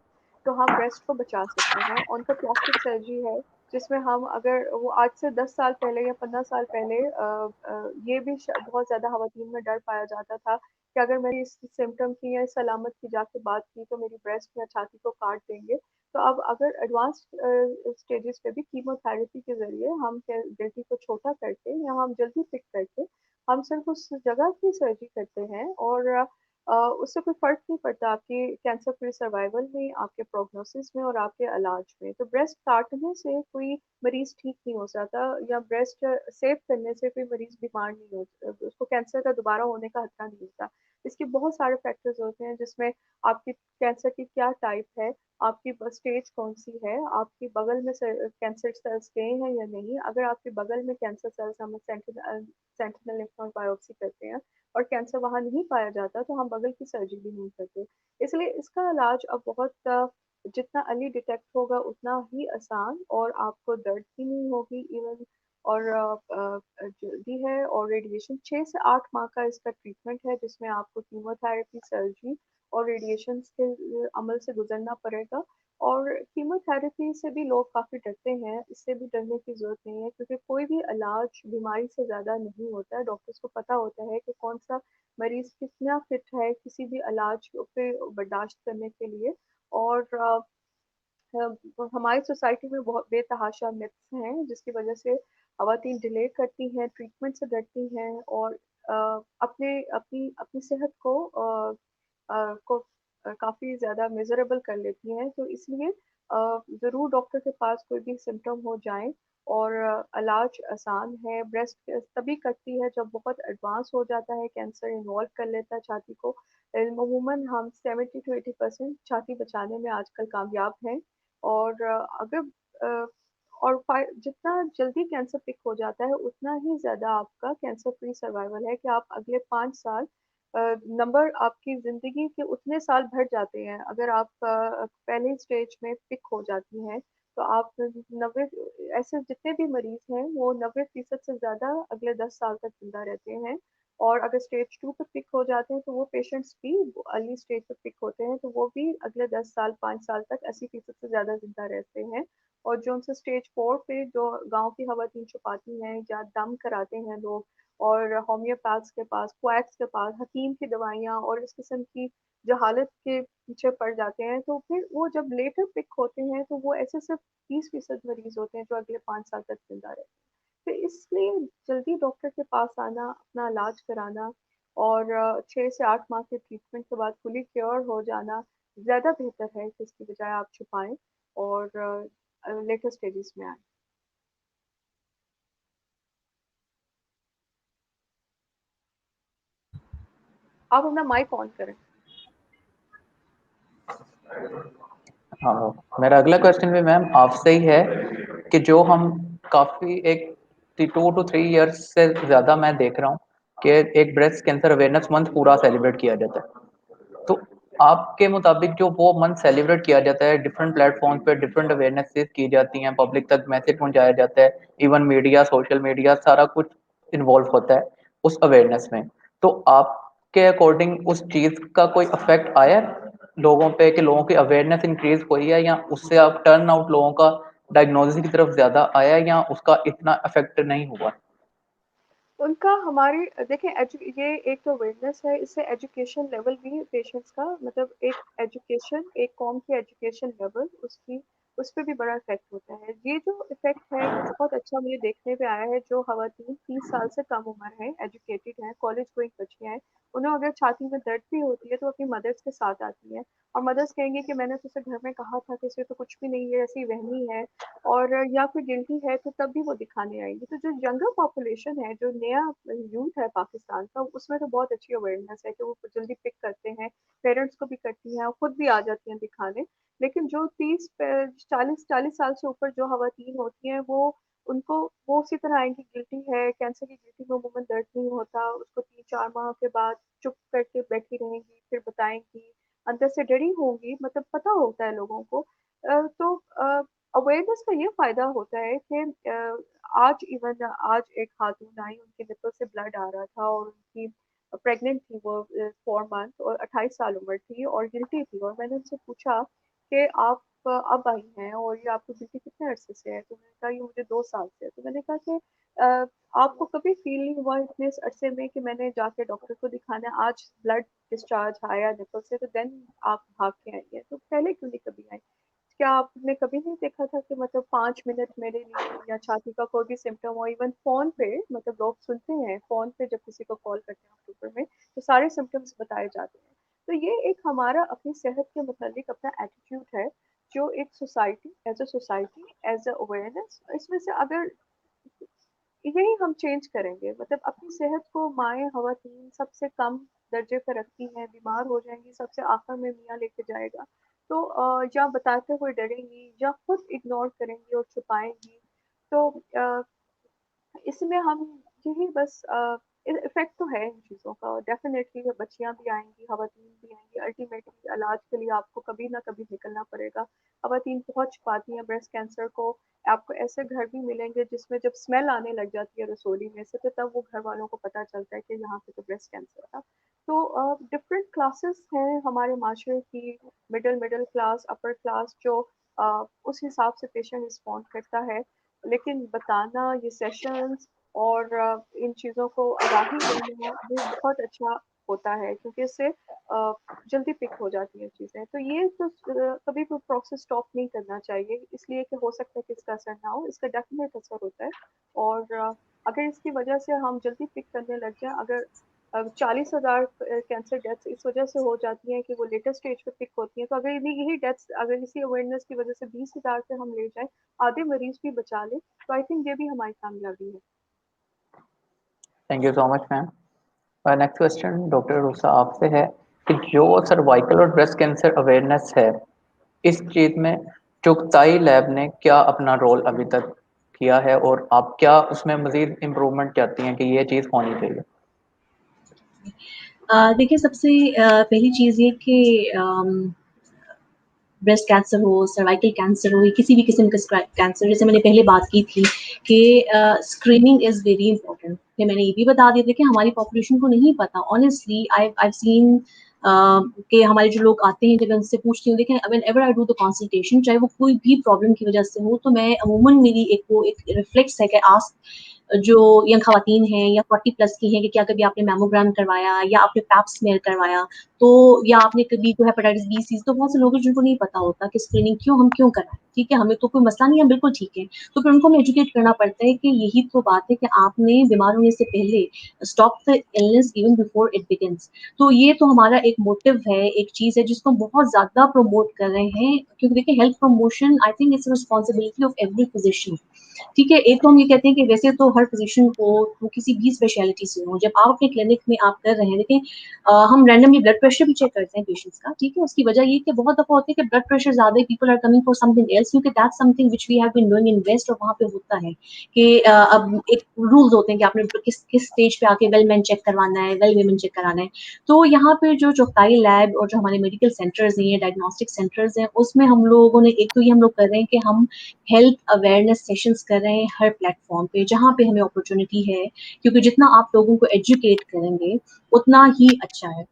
तो हम ब्रेस्ट को बचा सकते हैं। ऑन्कोप्लास्टिक सर्जरी है जिसमें हम अगर वो आज से 10 साल पहले या 15 साल पहले ये भी बहुत ज़्यादा खवातीन में डर पाया जाता था कि अगर मेरी इस सिम्टम की या इस अलामत की जाके बात की तो मेरी ब्रेस्ट या छाती को काट देंगे। तो अब अगर एडवांस स्टेजेस पे भी कीमोथेरेपी के ज़रिए हम गिल्टी को छोटा करके या हम जल्दी पिक करके हम सिर्फ उस जगह की सर्जरी करते हैं और उससे कोई फ़र्क नहीं पड़ता आपकी कैंसर फ्री सर्वाइवल में, आपके प्रोग्नोसिस में और आपके इलाज में। तो ब्रेस्ट काटने से कोई मरीज़ ठीक नहीं हो जाता या ब्रेस्ट सेव करने से कोई मरीज़ बीमार नहीं होता, उसको कैंसर का दोबारा होने का खतरा नहीं होता। इसके बहुत सारे फैक्टर्स होते हैं जिसमें आपकी कैंसर की क्या टाइप है, आपकी स्टेज कौन-सी है, आपके बगल में कैंसर सेल्स गए हैं या नहीं। अगर आपके बगल में कैंसर सेल्स हम सेंटिनल लिम्फ नोड बायोप्सी करते हैं और कैंसर वहाँ नहीं पाया जाता तो हम बगल की सर्जरी भी नहीं करते। इसलिए इसका इलाज अब बहुत जितना अर्ली डिटेक्ट होगा उतना ही आसान और आपको दर्द भी नहीं होगी इवन और जल्दी है और रेडिएशन 6 से 8 माह का इसका ट्रीटमेंट है जिसमें आपको कीमोथेरेपी, सर्जरी और रेडिएशन के अमल से गुजरना पड़ेगा। और कीमोथेरेपी से भी लोग काफ़ी डरते हैं, इससे भी डरने की ज़रूरत नहीं है क्योंकि कोई भी इलाज बीमारी से ज़्यादा नहीं होता है। डॉक्टर्स को पता होता है कि कौन-सा मरीज़ कितना फिट है किसी भी इलाज पे बर्दाश्त करने के लिए और हमारी सोसाइटी में बहुत बेतहाशा मिथ्स हैं जिसकी वजह से ख़वातीन डिले करती हैं, ट्रीटमेंट से डरती हैं और अपने अपनी अपनी सेहत को काफ़ी ज़्यादा मिज़रेबल कर लेती हैं। तो इसलिए ज़रूर डॉक्टर के पास कोई भी सिम्पटम हो जाएँ और इलाज आसान है। ब्रेस्ट तभी कटती है जब बहुत एडवांस हो जाता है, कैंसर इन्वॉल्व कर लेता है छाती को। अमूमन हम 70 टू 80% छाती बचाने में आजकल कामयाब हैं और अगर अ, और जितना जल्दी कैंसर पिक हो जाता है उतना ही ज़्यादा आपका कैंसर फ्री सर्वाइवल है कि आप अगले 5 साल नंबर आपकी ज़िंदगी के उतने साल बढ़ जाते हैं। अगर आप पहले स्टेज में पिक हो जाती हैं, तो आप 90 ऐसे जितने भी मरीज़ हैं, वो 90% से ज़्यादा अगले 10 साल तक ज़िंदा रहते हैं। और अगर स्टेज 2 पे पिक हो जाते हैं, तो वो पेशेंट्स भी अर्ली स्टेज पे पिक होते हैं, तो वो भी अगले 10 साल, 5 साल तक 80% से ज़्यादा ज़िंदा रहते हैं। और जो उनसे स्टेज 4 पे जो गाँव की खवातीन छुपाती हैं या दम कराते हैं लोग और होम्योपैथ्स के पास, क्वैक्स के पास, हकीम की दवाइयाँ और इस किस्म की जहालत के पीछे पड़ जाते हैं, तो फिर वो जब लेटर पिक होते हैं, तो वो ऐसे सिर्फ़ 30% मरीज़ होते हैं जो अगले 5 साल तक ज़िंदा रहते हैं। तो इसलिए जल्दी डॉक्टर के पास आना, अपना इलाज कराना और 6 से 8 माह के ट्रीटमेंट के बाद फुली क्योर हो जाना ज़्यादा बेहतर है कि इसकी बजाय आप छुपाएँ और लेटर स्टेजेस में आएँ। आप अपना माइक ऑन करें। हाँ, मेरा अगला क्वेश्चन भी मैम आपसे ही है कि जो हम काफ़ी एक 2 टू 3 इयर्स से ज़्यादा मैं देख रहा हूँ कि एक ब्रेस्ट कैंसर अवेयरनेस मंथ पूरा सेलिब्रेट किया जाता है। तो आपके मुताबिक जो वो मंथ सेलिब्रेट किया जाता है, डिफरेंट प्लेटफॉर्म पे डिफरेंट अवेयरनेसेस की जाती हैं, पब्लिक तक मैसेज पहुंचाया जाता है, इवन मीडिया, सोशल मीडिया सारा कुछ इन्वॉल्व होता है उस अवेयरनेस में। तो आपके अकॉर्डिंग उस चीज़ का कोई इफेक्ट आया है लोगों पे कि लोगों की अवेयरनेस इंक्रीज हुई है, या उससे आप टर्न आउट लोगों का डायग्नोसिस की तरफ ज़्यादा आया है, या उसका इतना इफेक्ट नहीं हुआ? उनका हमारी देखिए ये एक तो अवेयरनेस है, इससे एजुकेशन लेवल भी पेशेंट्स का मतलब एक एजुकेशन एक कौम की एजुकेशन लेवल उसकी उस पे भी बड़ा इफेक्ट होता है। ये जो इफेक्ट है ये बहुत अच्छा मुझे देखने पे आया है जो खवातीन 30 साल से कम उम्र है, एजुकेटेड हैं, कॉलेज गोइंग बच्चियां हैं, उन्हें अगर छाती में दर्द भी होती है तो अपनी मदर्स के साथ आती हैं और मदर्स कहेंगी कि मैंने तो उसे घर में कहा था कि इसे तो कुछ भी नहीं है, ऐसी वहमी है और या फिर गिल्टी है तो तब भी वो दिखाने आएँगी। तो जो यंगर पॉपुलेशन है, जो नया यूथ है पाकिस्तान का, उसमें तो बहुत अच्छी अवेयरनेस है कि वो जल्दी पिक करते हैं, पेरेंट्स को भी करती हैं और खुद भी आ जाती हैं दिखाने। लेकिन जो 30 40 साल से ऊपर जो खवातीन होती हैं, वो उसी तरह आएँगी गिल्टी है, कैंसर की गिल्टी में अमूमन दर्द नहीं होता, उसको 3-4 माह के बाद चुप करके बैठी रहेंगी, फिर बताएँगी, अंदर से डरी होंगी, मतलब पता होता है लोगों को। तो अवेयरनेस का ये फ़ायदा होता है कि आज एक खातून आई, उनके निप्पल से ब्लड आ रहा था और उनकी प्रेग्नेंट थी वो 4 मंथ और 28 साल उम्र थी और गिल्टी थी और मैंने उनसे पूछा कि आप अब आई हैं और ये आपको बीपी कितने अरसे से है? तो मैंने कहा ये मुझे 2 साल से है। तो मैंने कहा कि अ, आपको कभी फील नहीं हुआ इतने अरसे में कि मैंने जाके डॉक्टर को दिखाना है, आज ब्लड डिस्चार्ज आया निपल से तो देन आप भाग के आई हैं, तो पहले क्यों नहीं कभी आई? क्या आपने कभी नहीं देखा था कि मतलब 5 मिनट मेरे लिए या छाती का कोई भी सिम्पटम हो, इवन फ़ोन पे मतलब लोग सुनते हैं, फ़ोन पे जब किसी को कॉल करते हैं अक्टूबर में, तो सारे सिम्पटम्स बताए जाते हैं। तो ये एक हमारा अपनी सेहत के मुतालिक अपना एटीट्यूड है, जो एक सोसाइटी, एज़ अ अवेयरनेस इसमें से अगर यही हम चेंज करेंगे मतलब अपनी सेहत को माएँ ख़वातीन सबसे कम दर्जे पे रखती हैं, बीमार हो जाएँगी, सबसे आखिर में मियाँ लेके जाएगा। तो या बताते हुए डरेंगी या खुद इग्नोर करेंगी और छुपाएँगी। तो इसमें हम यही बस इफ़ेक्ट तो है इन चीज़ों का और डेफ़िनेटली बच्चियाँ भी आएँगी, ख़वातीन भी आएँगी, अल्टीमेटली इलाज के लिए आपको कभी ना कभी निकलना पड़ेगा। ख़वातीन बहुत छुपाती हैं ब्रेस्ट कैंसर को, आपको ऐसे घर भी मिलेंगे जिसमें जब स्मेल आने लग जाती है रसोई में से, तो तब वो घर वालों को पता चलता है कि यहाँ पे तो ब्रेस्ट कैंसर था। तो डिफरेंट क्लासेस हैं हमारे माशरे की, मिडल क्लास, अपर क्लास जो उस हिसाब से पेशेंट रिस्पॉन्ड करता है। लेकिन बताना ये सेशंस और इन चीज़ों को आगाही देना ये बहुत अच्छा होता है क्योंकि इससे जल्दी पिक हो जाती हैं चीज़ें। तो ये तो कभी भी प्रोसेस स्टॉप नहीं करना चाहिए इसलिए कि हो सकता है कि इसका असर ना हो, इसका डेफ़िनेट असर होता है और अगर इसकी वजह से हम जल्दी पिक करने लग जाएँ, अगर 40,000 कैंसर डेथ्स इस वजह से हो जाती हैं कि वो लेटर स्टेज पे पिक होती हैं, तो अगर यही डेथ्स अगर इसी अवेयरनेस की वजह से 20,000 पे हम ले जाएँ, आधे मरीज़ भी बचा लें, तो आई थिंक ये भी हमारी कामयाबी है। Thank you so much ma'am. Next question doctor RUSA आपसे है कि जो सर्वाइकल और ब्रेस्ट कैंसर अवेयरनेस है, इस चीज़ में चुगताई लैब ने क्या अपना रोल अभी तक किया है और आप क्या उसमें मज़ीद इम्प्रूवमेंट चाहती हैं कि ये चीज़ होनी चाहिए? देखिए सबसे पहली चीज़ ये कि ब्रेस्ट कैंसर हो, सर्वाइकल कैंसर हो, या किसी भी किस्म का कैंसर, जैसे मैंने पहले बात की थी कि स्क्रीनिंग इज़ वेरी इम्पोर्टेंट। फिर मैंने ये भी बता दिया था कि हमारी पॉपुलेशन को नहीं पता। ऑनेस्टली आई सीन कि हमारे जो लोग आते हैं, जब मैं उनसे पूछती हूँ, देखें whenever I do the consultation, चाहे वो कोई भी प्रॉब्लम की वजह से हो, तो मैं अमूमन मेरी एक रिफ्लेक्स है कि आस्क जो यंग खवातीन हैं या 40 प्लस की हैं कि क्या कभी आपने मैमोग्राम करवाया या आपने पैप स्मेयर करवाया, तो या आपने कभी को हेपेटाइटिस बी सी, तो बहुत से लोग हैं जिनको नहीं पता होता कि स्क्रीनिंग हम क्यों कराएं। ठीक है, हमें तो कोई मसला नहीं है, बिल्कुल ठीक है। तो फिर उनको हमें एजुकेट करना पड़ता है कि यही तो बात है कि आपने बीमार होने से पहले stop the illness even before it begins. तो ये तो हमारा एक मोटिव है, एक चीज है जिसको हम बहुत ज्यादा प्रमोट कर रहे हैं, क्योंकि देखिए health promotion I think it's responsibility of every physician. ठीक है, एक तो हम ये कहते हैं कि वैसे तो हर फिजिशियन को वो किसी भी स्पेशलिटी से हो, जब आप अपने क्लिनिक में आप कर रहे हैं, देखिए हम रैंडमली ब्लड प्रेशर भी चेक करते हैं पेशेंट्स का। ठीक है, उसकी वजह ये कि बहुत दफा होती है कि ब्लड प्रेशर ज्यादा है, people are coming for something else, क्योंकि that's something which we have been doing in west, और वहाँ पे होता है कि अब एक रूल्स होते हैं कि आपने किस किस स्टेज पे आके वेल मैन चेक करवाना है, वेल वीमेन चेक कराना है। तो यहाँ पे जो चौथाई लैब और जो हमारे मेडिकल सेंटर्स हैं, डायग्नोस्टिक सेंटर्स हैं, उसमें हम लोगों ने एक तो ये हम लोग कर रहे हैं कि हम हेल्थ अवेयरनेस सेशंस कर रहे हैं हर प्लेटफॉर्म पे जहाँ पे हमें अपॉर्चुनिटी है, क्योंकि जितना आप लोगों को एजुकेट करेंगे उतना ही अच्छा है।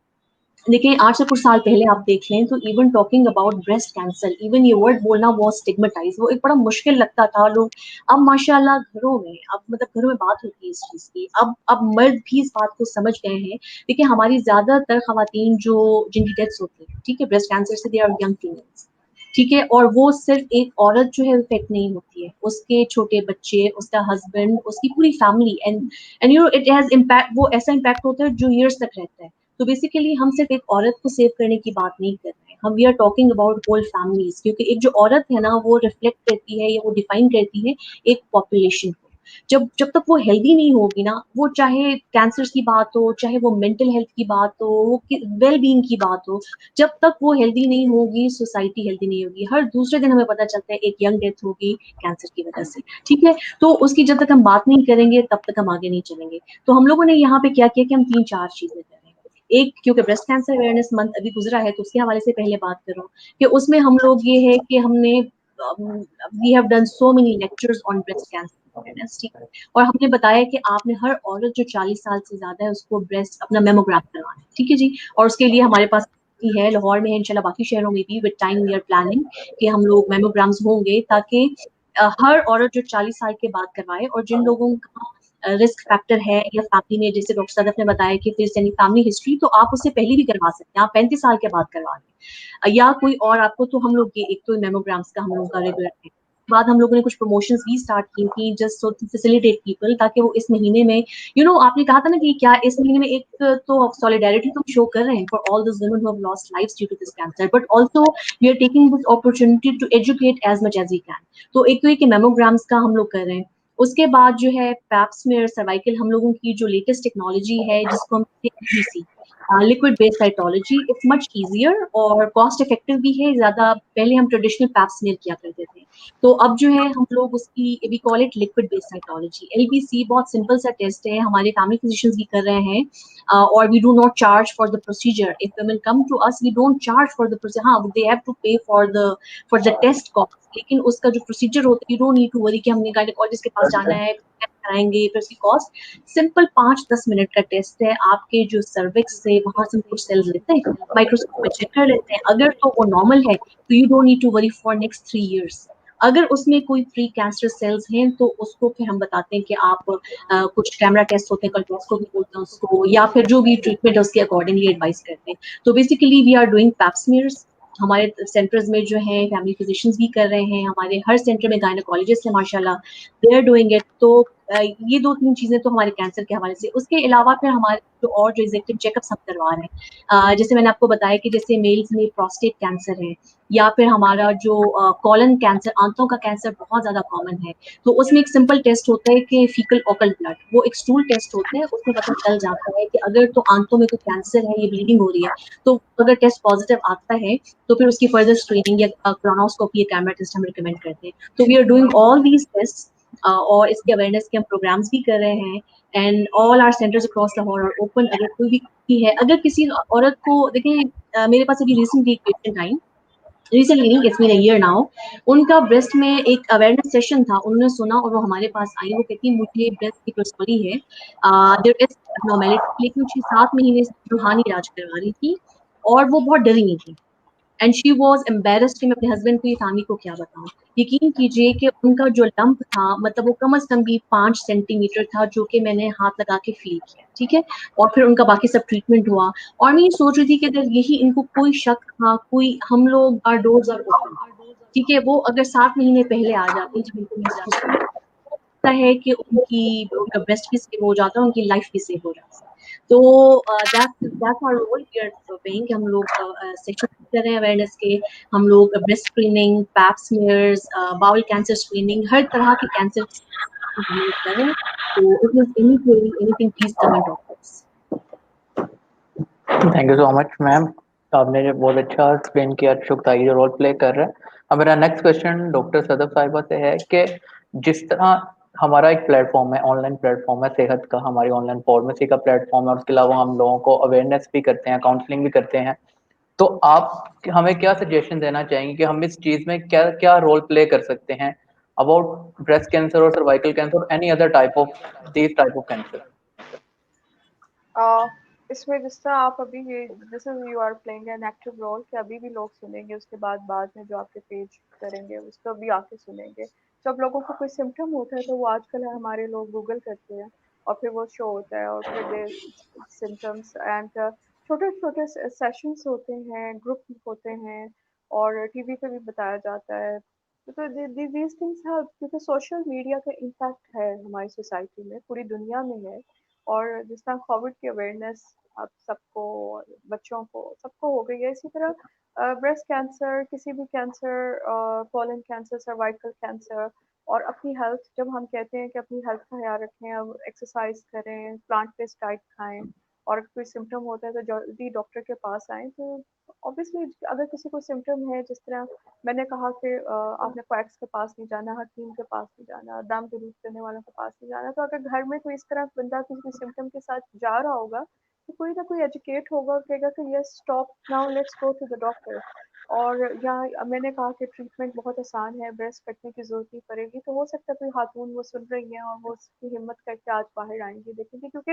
देखिए 8 से कुछ साल पहले आप देख लें तो even talking about breast cancer, even ये वर्ड बोलना बहुत स्टिग्मेटाइज, वो एक बड़ा मुश्किल लगता था लोग। अब माशाल्लाह घरों में, अब मतलब घरों में बात होती है इस चीज की, अब मर्द भी इस बात को समझ गए हैं। देखिए हमारी ज्यादातर खवातीन जो जिनकी डेथ्स होती है, ठीक है, ब्रेस्ट कैंसर से, दे आर यंग फीमेल्स। ठीक है, और वो सिर्फ एक औरत जो है इफेक्ट नहीं होती है, उसके छोटे बच्चे, उसका हस्बैंड, उसकी पूरी family, and you know it has impact, वो ऐसा इम्पैक्ट होता है जो ईयर्स तक रहता है। तो बेसिकली हम सिर्फ एक औरत को सेव करने की बात नहीं कर रहे हैं, हम we are talking about whole families, क्योंकि एक जो औरत है ना, वो रिफ्लेक्ट करती है या वो डिफाइन करती है एक पॉपुलेशन को। जब जब तक वो हेल्दी नहीं होगी ना, वो चाहे कैंसर की बात हो, चाहे वो मेंटल हेल्थ की बात हो, वो वेल बीइंग की बात हो, जब तक वो हेल्दी नहीं होगी, सोसाइटी हेल्दी नहीं होगी। हर दूसरे दिन हमें पता चलता है एक यंग डेथ होगी कैंसर की वजह से। ठीक है, तो उसकी जब तक हम बात नहीं करेंगे तब तक हम आगे नहीं चलेंगे। तो हम लोगों ने यहाँ पे क्या किया कि हम 3-4 चीजें कर रहे हैं। एक, क्योंकि ब्रेस्ट कैंसर अवेयरनेस मंथ अभी गुजरा है, तो उसके हवाले से पहले बात करूँ कि उसमें हम लोग ये है कि हमने we have done so many lectures on breast cancer awareness. ठीक है, और हमने बताया कि आपने हर औरत जो 40 साल से ज्यादा है उसको ब्रेस्ट अपना मेमोग्राम करवाना है। ठीक है जी, और उसके लिए हमारे पास है, लाहौर में है, इंशाल्लाह बाकी शहरों में भी with time we are planning कि हम लोग मैमोग्राम्स होंगे, ताकि हर औरत जो 40 साल के बाद करवाए, और जिन लोगों का रिस्क फैक्टर है या फैमिली में, जैसे डॉक्टर सदफ ने बताया कि फिर यानी फैमिली हिस्ट्री, तो आप उससे पहले भी करवा सकते हैं, आप 35 साल के बाद करवा लें या कोई और आपको, तो हम लोग ये एक तो मैमोग्राम्स का हम लोग का रेगुलर है। बाद हम लोगों ने कुछ प्रमोशंस भी स्टार्ट की थी just so to facilitate people, ताकि वो इस महीने में आपने कहा था ना कि क्या इस महीने में एक तो सॉलिडेरिटी तो शो कर रहे हैं for all this women who have lost lives due to this cancer, but also we are taking this opportunity to educate as much as we can. तो एक तो ये कि मैमोग्राम्स का हम लोग कर रहे हैं, उसके बाद जो है पैप स्मीयर सर्वाइकल हम लोगों की जो लेटेस्ट टेक्नोलॉजी है जिसको हम LBC liquid based cytology, it's much easier और कॉस्ट इफेक्टिव भी है ज्यादा। पहले हम ट्रेडिशनल पैप स्मीयर किया करते थे, तो अब जो है हम लोग उसकी we call it liquid based cytology. LBC बहुत सिंपल सा टेस्ट है, हमारे फैमिली फिजिशियंस भी कर रहे हैं, और we do not charge for the procedure. If women come to us we don't charge for the procedure, हाँ they have to pay for the test cost, लेकिन उसका जो प्रोसीजर होता है you don't need to worry कि हमने gynaecologist के पास जाना है, कराएंगे, फिर उसकी कॉस्ट। सिंपल 5-10 मिनट का टेस्ट है, आपके जो सर्विक्स से वहां से हम कुछ सेल्स लेते हैं, माइक्रोस्कोप में चेक कर लेते हैं, अगर तो वो नॉर्मल है तो you don't need to worry for next 3 years। अगर उसमें कोई प्री कैंसर सेल्स हैं तो उसको फिर हम बताते हैं कि आप कुछ कैमरा टेस्ट होते हैं, कल्पोस्कोपी बोलते हैं उसको, या फिर जो भी ट्रीटमेंट है उसके अकॉर्डिंगली एडवाइस करते हैं। तो basically we are doing pap smears, हमारे सेंटर्स में जो है फैमिली फिजिशियंस भी कर रहे हैं, हमारे हर सेंटर में गायनेकोलॉजिस्ट है माशाल्लाह, दे आर डूइंग इट। तो ये 2-3 चीजें तो हमारे कैंसर के हवाले से। उसके अलावा फिर हमारे जो और जो एग्जेक्टिव चेकअप्स हम करवा रहे हैं, जैसे मैंने आपको बताया कि जैसे मेल्स में प्रोस्टेट कैंसर है, या फिर हमारा जो कॉलन कैंसर, आंतों का कैंसर बहुत ज्यादा कॉमन है, तो उसमें एक सिंपल टेस्ट होता है कि फीकल ओकल ब्लड, वो एक स्टूल टेस्ट होता है, उसमें पता चल जाता है कि अगर तो आंतों में कोई कैंसर है, ये ब्लीडिंग हो रही है, तो अगर टेस्ट पॉजिटिव आता है तो फिर उसकी फर्दर स्क्रीनिंग या क्रोनोस्कोपी या कैमरा टेस्ट हम रिकमेंड करते हैं। तो we are doing all these test, और इसके अवेयरनेस के हम प्रोग्राम्स भी कर रहे हैं, and all our centres across Lahore are open. अगर कोई भी है, अगर किसी औरत को देखें, मेरे पास अभी रिसेंटली एक पेशेंट आई, रिसेंटली नहीं, it's been a year now, उनका ब्रेस्ट में एक अवेयरनेस सेशन था, उन्होंने सुना और वो हमारे पास आई, वो कहती मुझे ब्रेस्ट की प्रॉब्लम है, देयर इज एब्नॉर्मेलिटी, लेकिन 7 महीने से रूहानी इलाज करवा रही थी और वो बहुत डरी हुई थी, एंड शी वाज एम्बैरेस्ड कि मैं अपने हस्बैंड को, ये फैमिली को क्या बताऊं। यकीन कीजिए कि उनका जो लंप था, मतलब वो कम से कम भी 5 सेंटीमीटर था, जो कि मैंने हाथ लगा के फील किया, ठीक है, और फिर उनका बाकी सब ट्रीटमेंट हुआ। और मैं ये सोच रही थी कि अगर यही इनको कोई शक था, कोई, हम लोग आर डोर्स आर ओपन, ठीक है, वो अगर 7 महीने पहले आ जाती जब उनको महसूस होता है कि उनका ब्रेस्ट भी सेव हो जाता है, उनकी लाइफ भी सेव हो जाती है। तो that's our role we are playing, हम लोग सेक्शन कर रहे हैं अवेयरनेस के, हम लोग breast screening, pap smears, bowel cancer screening, हर तरह के कैंसर हम लोग कर रहे हैं। तो if you any query anything please come and talk to us. Thank you so much ma'am, आपने जो बहुत अच्छा एक्सप्लेन किया शुक्ता ये रोल प्ले कर रहे हैं। अब मेरा नेक्स्ट क्वेश्चन डॉक्टर सदफ साहिबा से है कि जिस तरह हमारा एक प्लेटफॉर्म है, ऑनलाइन प्लेटफॉर्म है सेहत का, हमारी ऑनलाइन फार्मेसी का प्लेटफॉर्म है, और उसके अलावा हम लोगों को अवेयरनेस भी करते हैं, काउंसलिंग भी करते हैं, तो आप हमें क्या सजेशन देना चाहेंगे कि हम इस चीज में क्या क्या रोल प्ले कर सकते हैं अबाउट ब्रेस्ट कैंसर और सर्वाइकल कैंसर और any other type of this type of cancer? uh, इसमें जिस तरह आप अभी ये this is you are playing an active role कि अभी भी लोग सुनेंगे, उसके बाद में जो आपके पेज करेंगे उसको भी आके सुनेंगे। जब लोगों को कोई सिम्टम होता है तो वो आजकल हमारे लोग गूगल करते हैं और फिर वो शो होता है और फिर दे सिम्टम्स एंड छोटे छोटे सेशंस होते हैं, ग्रुप होते हैं, और टीवी पे भी बताया जाता है। तो दीज थिंग्स हेल्प, क्योंकि सोशल मीडिया का इम्पैक्ट है हमारी सोसाइटी में, पूरी दुनिया में है। और जिस तरह कोविड की अवेयरनेस अब सबको, बच्चों को, सबको हो गई है, इसी तरह ब्रेस्ट कैंसर, किसी भी cancer, colon cancer, cervical cancer, और अपनी हेल्थ, जब हम कहते हैं कि अपनी हेल्थ का ख्याल रखें, अब एक्सरसाइज करें, प्लांट बेस्ड डाइट खाएं, और अगर कोई सिम्टम होता है तो जल्दी डॉक्टर के पास आएं। तो ऑब्वियसली अगर किसी को सिम्टम है, जिस तरह मैंने कहा कि आपने क्वैक्स के पास नहीं जाना, हकीम के पास नहीं जाना, दाम के दूध करने वालों के पास नहीं जाना, तो अगर घर में कोई इस तरह बंदा किसी सिम्टम के साथ जा रहा होगा तो कोई ना कोई एजुकेट होगा और कहेगा कि yes stop now, let's go to the doctor. और यहाँ मैंने कहा कि ट्रीटमेंट बहुत आसान है, ब्रेस्ट कटने की जरूरत नहीं पड़ेगी। तो हो सकता है कोई खातून वो सुन रही हैं और वो उसकी हिम्मत करके आज बाहर आएंगी देखेंगे, क्योंकि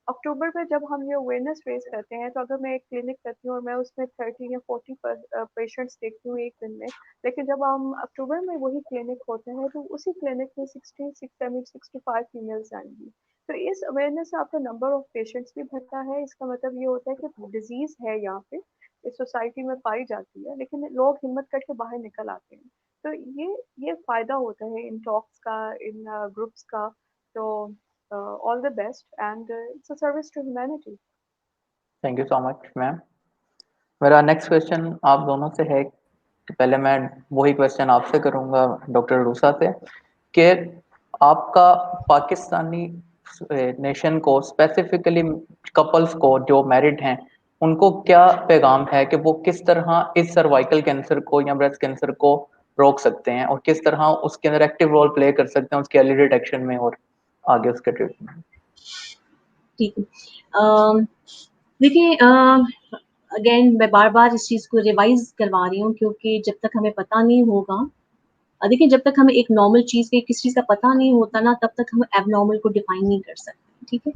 अक्टूबर में जब हम ये अवेयरनेस रेज करते हैं, तो अगर मैं एक क्लिनिक करती हूँ और मैं उसमें 30 या 40 पेशेंट्स देखती हूँ एक दिन में, लेकिन जब हम अक्टूबर में वही क्लिनिक होते हैं तो उसी क्लिनिक में 65 फीमेल्स आएंगी। तो इस अवेयरनेस से आपका नंबर ऑफ पेशेंट्स भी बढ़ता है। इसका मतलब ये होता है कि डिजीज है यहाँ पे, इस सोसाइटी में पाई जाती है, लेकिन लोग हिम्मत करके बाहर निकल आते हैं। तो ये फायदा होता है इन टॉक्स का, इन ग्रुप्स का। तो all the best and it's a service to humanity. Thank you so much ma'am. मेरा नेक्स्ट क्वेश्चन आप दोनों से है कि पहले मैं वही क्वेश्चन आपसे करूंगा डॉक्टर रूसा से कि आपका पाकिस्तानी नेशन को स्पेसिफिकली कपल्स को जो मैरिड हैं उनको क्या पैगाम है कि वो किस तरह इस सर्वाइकल कैंसर को या ब्रेस्ट कैंसर को रोक सकते हैं और किस तरह उसके अंदर एक्टिव रोल प्ले कर सकते हैं उसके अर्ली डिटेक्शन में और आगे उसके ट्रीटमेंट। ठीक है। देखिए, अगेन मैं बार बार इस चीज़ को रिवाइज करवा रही हूँ, क्योंकि जब तक हमें पता नहीं होगा, देखिए जब तक हमें एक नॉर्मल चीज़ के किस चीज़ का पता नहीं होता ना, तब तक हम एबनॉर्मल को डिफाइन नहीं कर सकते। ठीक है।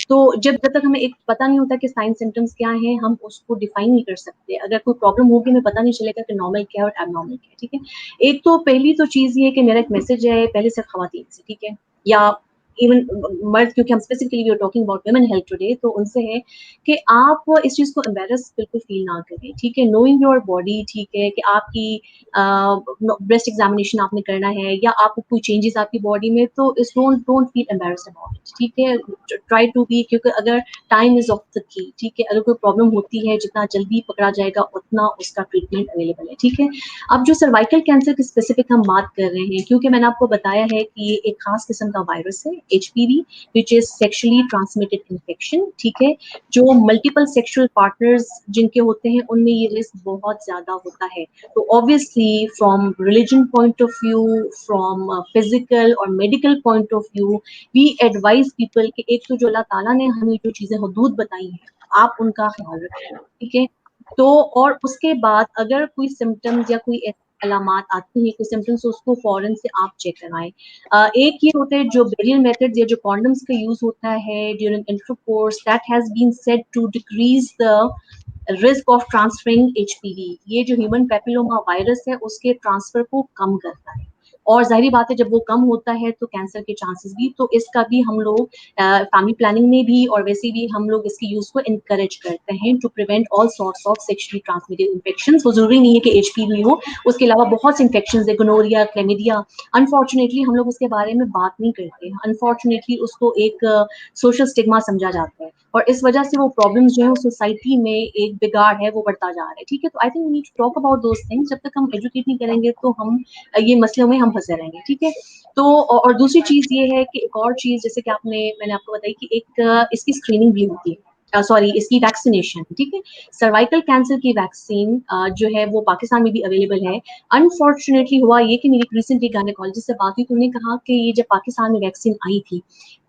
तो जब तक हमें एक पता नहीं होता कि साइन सिम्टम्स क्या हैं, हम उसको डिफाइन नहीं कर सकते। अगर कोई प्रॉब्लम होगी, हमें पता नहीं चलेगा कि नॉर्मल क्या है और एबनॉर्मल क्या है। ठीक है। एक तो पहली तो चीज़ ये है कि मेरा एक मैसेज है पहले सिर्फ खवातीन से, ठीक है, या इवन मर्द, क्योंकि हम specifically we are talking about women health today, तो उनसे है कि आप इस चीज़ को एम्बैरस बिल्कुल फील ना करें। ठीक है। नोइंग योर बॉडी, ठीक है, कि आपकी ब्रेस्ट एग्जामिनेशन आपने करना है या आपको कोई चेंजेस आपकी बॉडी में, तो इस don't feel embarrassed about it. ठीक है। ट्राई टू बी, क्योंकि अगर time is of the key, ठीक है, अगर कोई प्रॉब्लम होती है जितना जल्दी पकड़ा जाएगा उतना उसका ट्रीटमेंट अवेलेबल है। ठीक है। अब जो सर्वाइकल कैंसर की स्पेसिफिक हम बात कर रहे हैं, क्योंकि मैंने आपको बताया है कि ये एक खास किस्म का वायरस है, HPV, which is sexually transmitted infection. ठीक है। जो मल्टीपल सेक्सुअल पार्टनर्स जिनके होते हैं उनमें ये रिस्क बहुत ज्यादा होता है। तो obviously from religion point of view, from physical और medical point of view, we advise people कि एक तो जो अल्लाह ताला ने हमें जो चीजें हुदूद बताई हैं, आप उनका ख्याल रखें। ठीक है। तो और उसके बाद अगर कोई सिम्टम्स या कोई अलामात आती हैं, कोई सिम्टम्स, उसको फौरन से आप चेक करवाएं। एक ये होते हैं जो बेरियल मेथड या जो कॉन्डम्स का यूज होता है during intercourse, that has been said to decrease the risk of transferring HPV। ये जो ह्यूमन पेपिलोमा वायरस है उसके ट्रांसफर को कम करता है, और जाहिर बात है जब वो कम होता है तो कैंसर के चांसेस भी, तो इसका भी हम लोग फैमिली प्लानिंग में भी और वैसे भी हम लोग इसके यूज को इनकरेज करते हैं to prevent all sorts of sexually transmitted infections. वो जरूरी नहीं है कि HPV हो, उसके अलावा बहुत से इन्फेक्शंस है, गोनोरिया, क्लेमिडिया। अनफॉर्चुनेटली हम लोग उसके बारे में बात नहीं करते हैं, अनफॉर्चुनेटली उसको एक सोशल स्टिग्मा समझा जाता है, और इस वजह से वो प्रॉब्लम्स जो है सोसाइटी में एक बिगाड़ है वो बढ़ता जा रहा है। ठीक है। तो I think we need to talk about those things. जब तक हम एजुकेट नहीं करेंगे तो हम ये मसलों में हम फंसे रहेंगे। ठीक है। तो और दूसरी चीज ये है कि एक और चीज जैसे कि मैंने आपको बताई कि एक इसकी स्क्रीनिंग भी होती है, सॉरी इसकी वैक्सीनेशन। ठीक है। सर्वाइकल कैंसर की वैक्सीन जो है वो पाकिस्तान में भी अवेलेबल है। अनफॉर्चुनेटली हुआ ये कि मेरी रिसेंटली गायनेकोलॉजिस्ट से बात हुई तो उन्होंने कहा कि ये जब पाकिस्तान में वैक्सीन आई थी,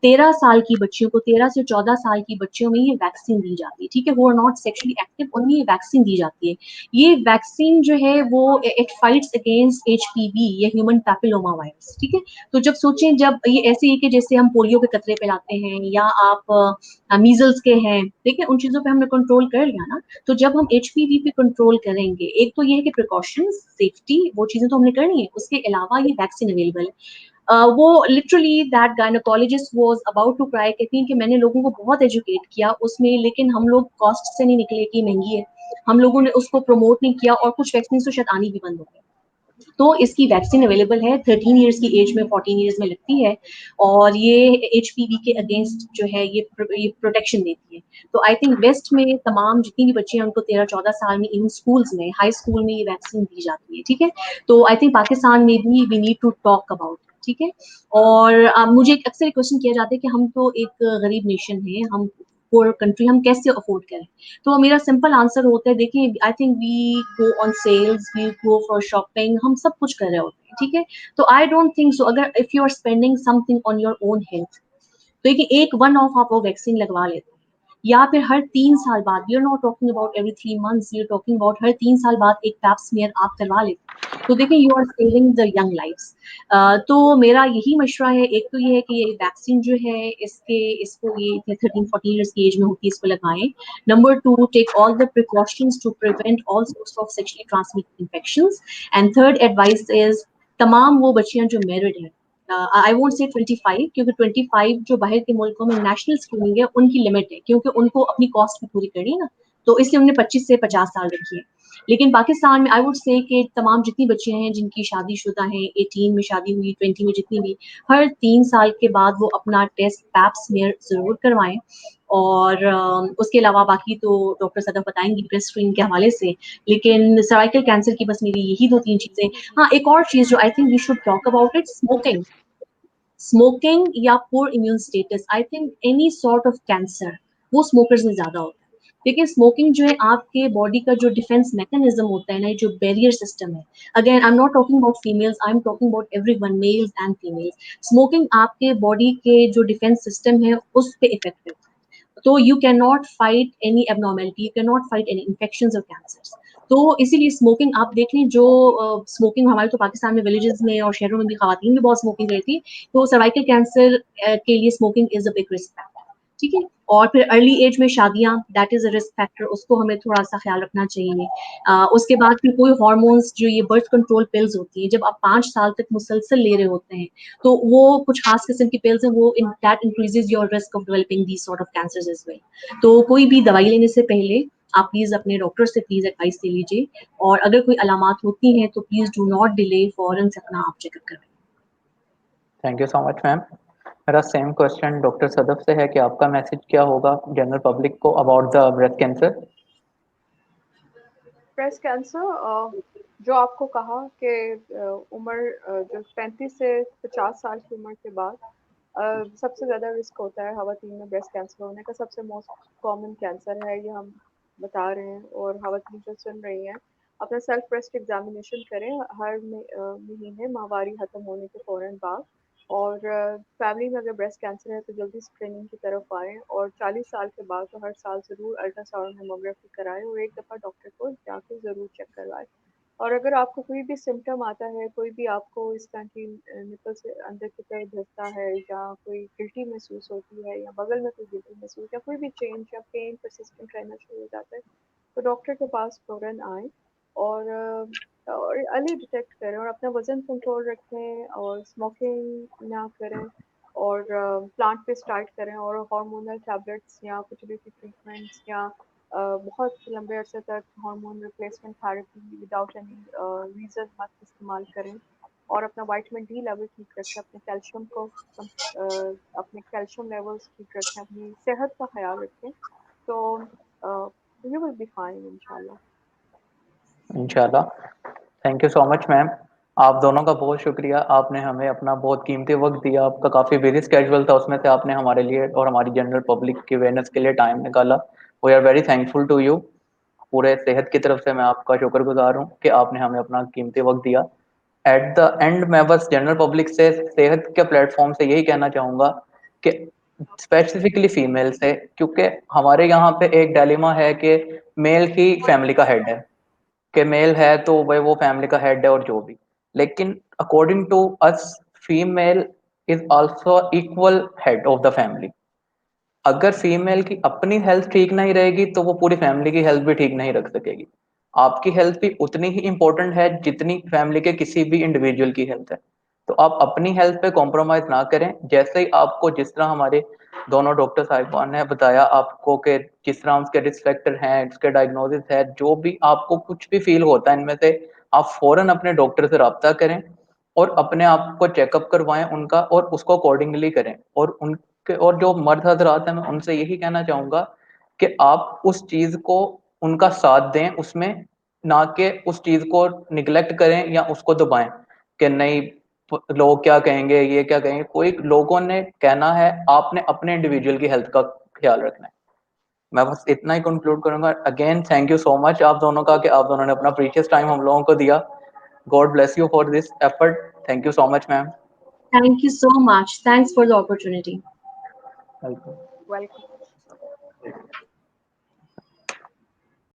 13 साल की बच्चियों को, 13 से 14 साल की बच्चियों में ये वैक्सीन दी जाती है। ठीक है। वो आर नॉट सेक्सुअली एक्टिव, उन्हें ये वैक्सीन दी जाती है। ये वैक्सीन जो है वो इट फाइट्स अगेंस्ट HPV, ये ह्यूमन पैपिलोमा वायरस। ठीक है। तो जब सोचें, जब ये ऐसे ही कि जैसे हम पोलियो के कतरे पिलाते हैं या आप मीजल्स के हैं, ठीक है, उन चीजों पे हमने कंट्रोल कर लिया ना, तो जब हम HPV पे कंट्रोल करेंगे, एक तो ये है कि प्रिकॉशंस, सेफ्टी, वो चीजें तो हमने करनी है, उसके अलावा ये वैक्सीन अवेलेबल है। वो literally that gynaecologist was about to cry, कहती हैं कि मैंने लोगों को बहुत एजुकेट किया उसमें, लेकिन हम लोग कॉस्ट से नहीं निकले कि महंगी है, हम लोगों ने उसको प्रमोट नहीं किया, और कुछ वैक्सीन तो शायद आनी भी बंद हो गई। तो इसकी वैक्सीन अवेलेबल है, 13 इयर्स की एज में, 14 इयर्स में लगती है, और ये HPV के अगेंस्ट जो है ये प्रोटेक्शन देती है। तो आई थिंक वेस्ट में तमाम जितनी भी बच्चियां हैं उनको 13-14 साल में इवन स्कूल्स में, हाई स्कूल में ये वैक्सीन दी जाती है। ठीक है। तो आई थिंक पाकिस्तान में भी we need to talk about. ठीक है। और मुझे अक्सर क्वेश्चन किया जाता है कि हम तो एक गरीब नेशन है, हम पुअर कंट्री, हम कैसे अफोर्ड करें? तो मेरा सिंपल आंसर होता है, देखिए I think we go on sales, we go for shopping, हम सब कुछ कर रहे होते हैं। ठीक है। तो आई डोंट थिंक सो, अगर if you are spending something on your own health, तो देखिए एक वन ऑफ आप वो वैक्सीन लगवा लेते हैं, या फिर हर 3 साल बाद, we are not talking about every 3 months, we are talking about हर 3 साल बाद एक पैप स्मीयर आप करवा लेते, तो देखिए you are saving the young lives. तो मेरा यही मशवरा है, एक तो ये है कि ये वैक्सीन जो है इसको ये 13-14 ईयर्स की एज में होती है, इसको लगाएं। Number 2, take all the precautions to prevent all sorts of sexually transmitted infections. And third advice is, तमाम वो बच्चियां जो मैरिड हैं, आई वोंट से 25, क्योंकि 25 जो बाहर के मुल्कों में नेशनल स्क्रीनिंग है उनकी लिमिट है, क्योंकि उनको अपनी कॉस्ट भी पूरी करनी है ना, तो इसलिए उन्होंने 25 से 50 साल रखी है। लेकिन पाकिस्तान में आई वुड से कि तमाम जितनी बच्चियां हैं जिनकी शादीशुदा हैं, 18 में शादी हुई, 20 में जितनी भी, हर 3 साल के बाद वो अपना टेस्ट पैप स्मीयर जरूर करवाएं। और उसके अलावा बाकी तो डॉक्टर सदफ बताएंगी ब्रेस्ट स्क्रीनिंग के हवाले से, लेकिन सर्वाइकल कैंसर की बस मेरी यही 2-3 चीजें। हाँ, एक और चीज जो I think we should talk about it, smoking या poor immune status. I think any sort of cancer वो स्मोकर्स में ज्यादा होता है। देखिए स्मोकिंग जो है आपके बॉडी का जो डिफेंस मैकेनिज्म होता है ना, जो बैरियर सिस्टम है, again I am not talking about females, I am talking about everyone, mails and females. Smoking आपके बॉडी के जो डिफेंस सिस्टम है उस पे इफेक्ट है, तो you can not fight any abnormality, you can not fight any infections और cancers. तो इसीलिए स्मोकिंग आप देख लें, जो स्मोकिंग हमारे तो पाकिस्तान में विलेजेस में और शहरों में भी खवातीन भी बहुत स्मोकिंग रहती, तो सर्वाइकल कैंसर के लिए smoking is a big risk factor. ठीक है, और फिर अर्ली एज में शादियां, that is a risk factor, उसको हमें थोड़ा सा ख्याल रखना चाहिए। उसके बाद फिर कोई हार्मोन्स, जो ये बर्थ कंट्रोल पिल्स होती है, जब आप 5 साल तक मुसलसल ले रहे होते हैं, तो वो कुछ खास किस्म की पिल्स हैं, वो that increases your risk of developing these sort of cancers as well. तो कोई भी दवाई लेने से पहले आप प्लीज अपने डॉक्टर से प्लीज एडवाइस ले लीजिए, और अगर कोई अलामात होती हैं तो प्लीज डू नॉट डिले, फौरन से अपना आप चेकअप करवाएं। Thank you so much ma'am. मेरा सेम क्वेश्चन डॉक्टर सदफ से है कि आपका मैसेज क्या होगा जनरल पब्लिक को about the breast cancer. Breast cancer, जो आपको कहा कि उम्र जो 35 से 50 साल की उम्र के बाद सबसे ज़्यादा रिस्क होता है खवातीन में ब्रेस्ट कैंसर होने का। सबसे मोस्ट कॉमन कैंसर है ये, हम बता रहे हैं। और खवातीन जो सुन रही हैं, अपना सेल्फ ब्रेस्ट एग्जामिनेशन करें हर महीने माहवारी ख़त्म होने के फ़ौरन बाद। और फैमिली में अगर ब्रेस्ट कैंसर है तो जल्दी स्क्रीनिंग की तरफ आएँ, और 40 साल के बाद तो हर साल ज़रूर अल्ट्रासाउंड मेमोग्राफी कराएं, और एक दफ़ा डॉक्टर को जाके ज़रूर चेक करवाएं। और अगर आपको कोई भी सिम्टम आता है, कोई भी आपको इस तरह की निपल से अंदर की तरफ धसता है, या कोई गिल्टी महसूस होती है, या बगल में कोई गिल्टी महसूस, या कोई भी चेंज या पेन परसिस्टेंट रहना शुरू हो जाता है, तो डॉक्टर के पास फ़ौरन आएँ। और अर्ली डिटेक्ट करें, और अपना वज़न कंट्रोल रखें, और स्मोकिंग ना करें, और प्लांट पे स्टार्ट करें, और हार्मोनल टैबलेट्स या फर्टिलिटी ट्रीटमेंट्स या बहुत लंबे अरसे तक hormone replacement therapy without any reason मत इस्तेमाल करें। और अपना विटामिन डी लेवल ठीक रखें, अपने कैल्शियम को अपने कैल्शियम लेवल्स ठीक रखें, अपनी सेहत का ख्याल रखें, तो यू विल बी फाइन इंशाल्लाह। इंशाल्लाह। Thank you so much ma'am. आप दोनों का बहुत शुक्रिया, आपने हमें अपना बहुत कीमती वक्त दिया। आपका काफ़ी बिजी स्केड्यूल था, उसमें से आपने हमारे लिए और हमारी जनरल पब्लिक की अवेयरनेस के लिए टाइम निकाला। We are very thankful to you. पूरे सेहत की तरफ से मैं आपका शुक्रगुजार हूँ कि आपने हमें अपना कीमती वक्त दिया। एट द एंड मैं बस जनरल पब्लिक से सेहत के प्लेटफॉर्म से यही कहना चाहूँगा कि स्पेसिफिकली फीमेल से, क्योंकि हमारे यहाँ पे एक डायलेमा है कि मेल ही फैमिली का हेड है, कि मेल है तो भाई वो फैमिली का हेड है और जो भी, लेकिन according to us female is also equal head of the family. अगर फीमेल की अपनी हेल्थ ठीक नहीं रहेगी तो वो पूरी फैमिली की हेल्थ भी ठीक नहीं रख सकेगी। आपकी हेल्थ भी उतनी ही इंपॉर्टेंट है जितनी फैमिली के किसी भी इंडिविजुअल की हेल्थ है। तो आप अपनी हेल्थ पे कॉम्प्रोमाइज ना करें। जैसे ही आपको, जिस तरह हमारे दोनों डॉक्टर साहिबान ने बताया आपको कि किस तरह उसके रिस्क फैक्टर हैं, उसके डायग्नोसिस है, जो भी आपको कुछ भी फील होता है इनमें से, आप फौरन अपने डॉक्टर से रब्ता करें और अपने आप को चेकअप करवाएं उनका, और उसको अकॉर्डिंगली करें। और उन और जो मर्द हजरात हैं, मैं उनसे यही कहना चाहूंगा कि आप उस चीज को उनका साथ दें उसमें, ना कि उस चीज को निगलेक्ट करें या उसको दबाएं कि नहीं लोग क्या कहेंगे, ये क्या कहेंगे। कोई लोगों ने कहना है, आपने अपने इंडिविजुअल की हेल्थ का ख्याल रखना है। मैं बस इतना ही कंक्लूड करूंगा। Again thank you so much आप दोनों का कि आप दोनों ने अपना प्रीशियस टाइम हम लोगों को दिया। God bless you for this effort. Thank you so much ma'am. Thank you so much. Thanks for the opportunity. Welcome. Welcome.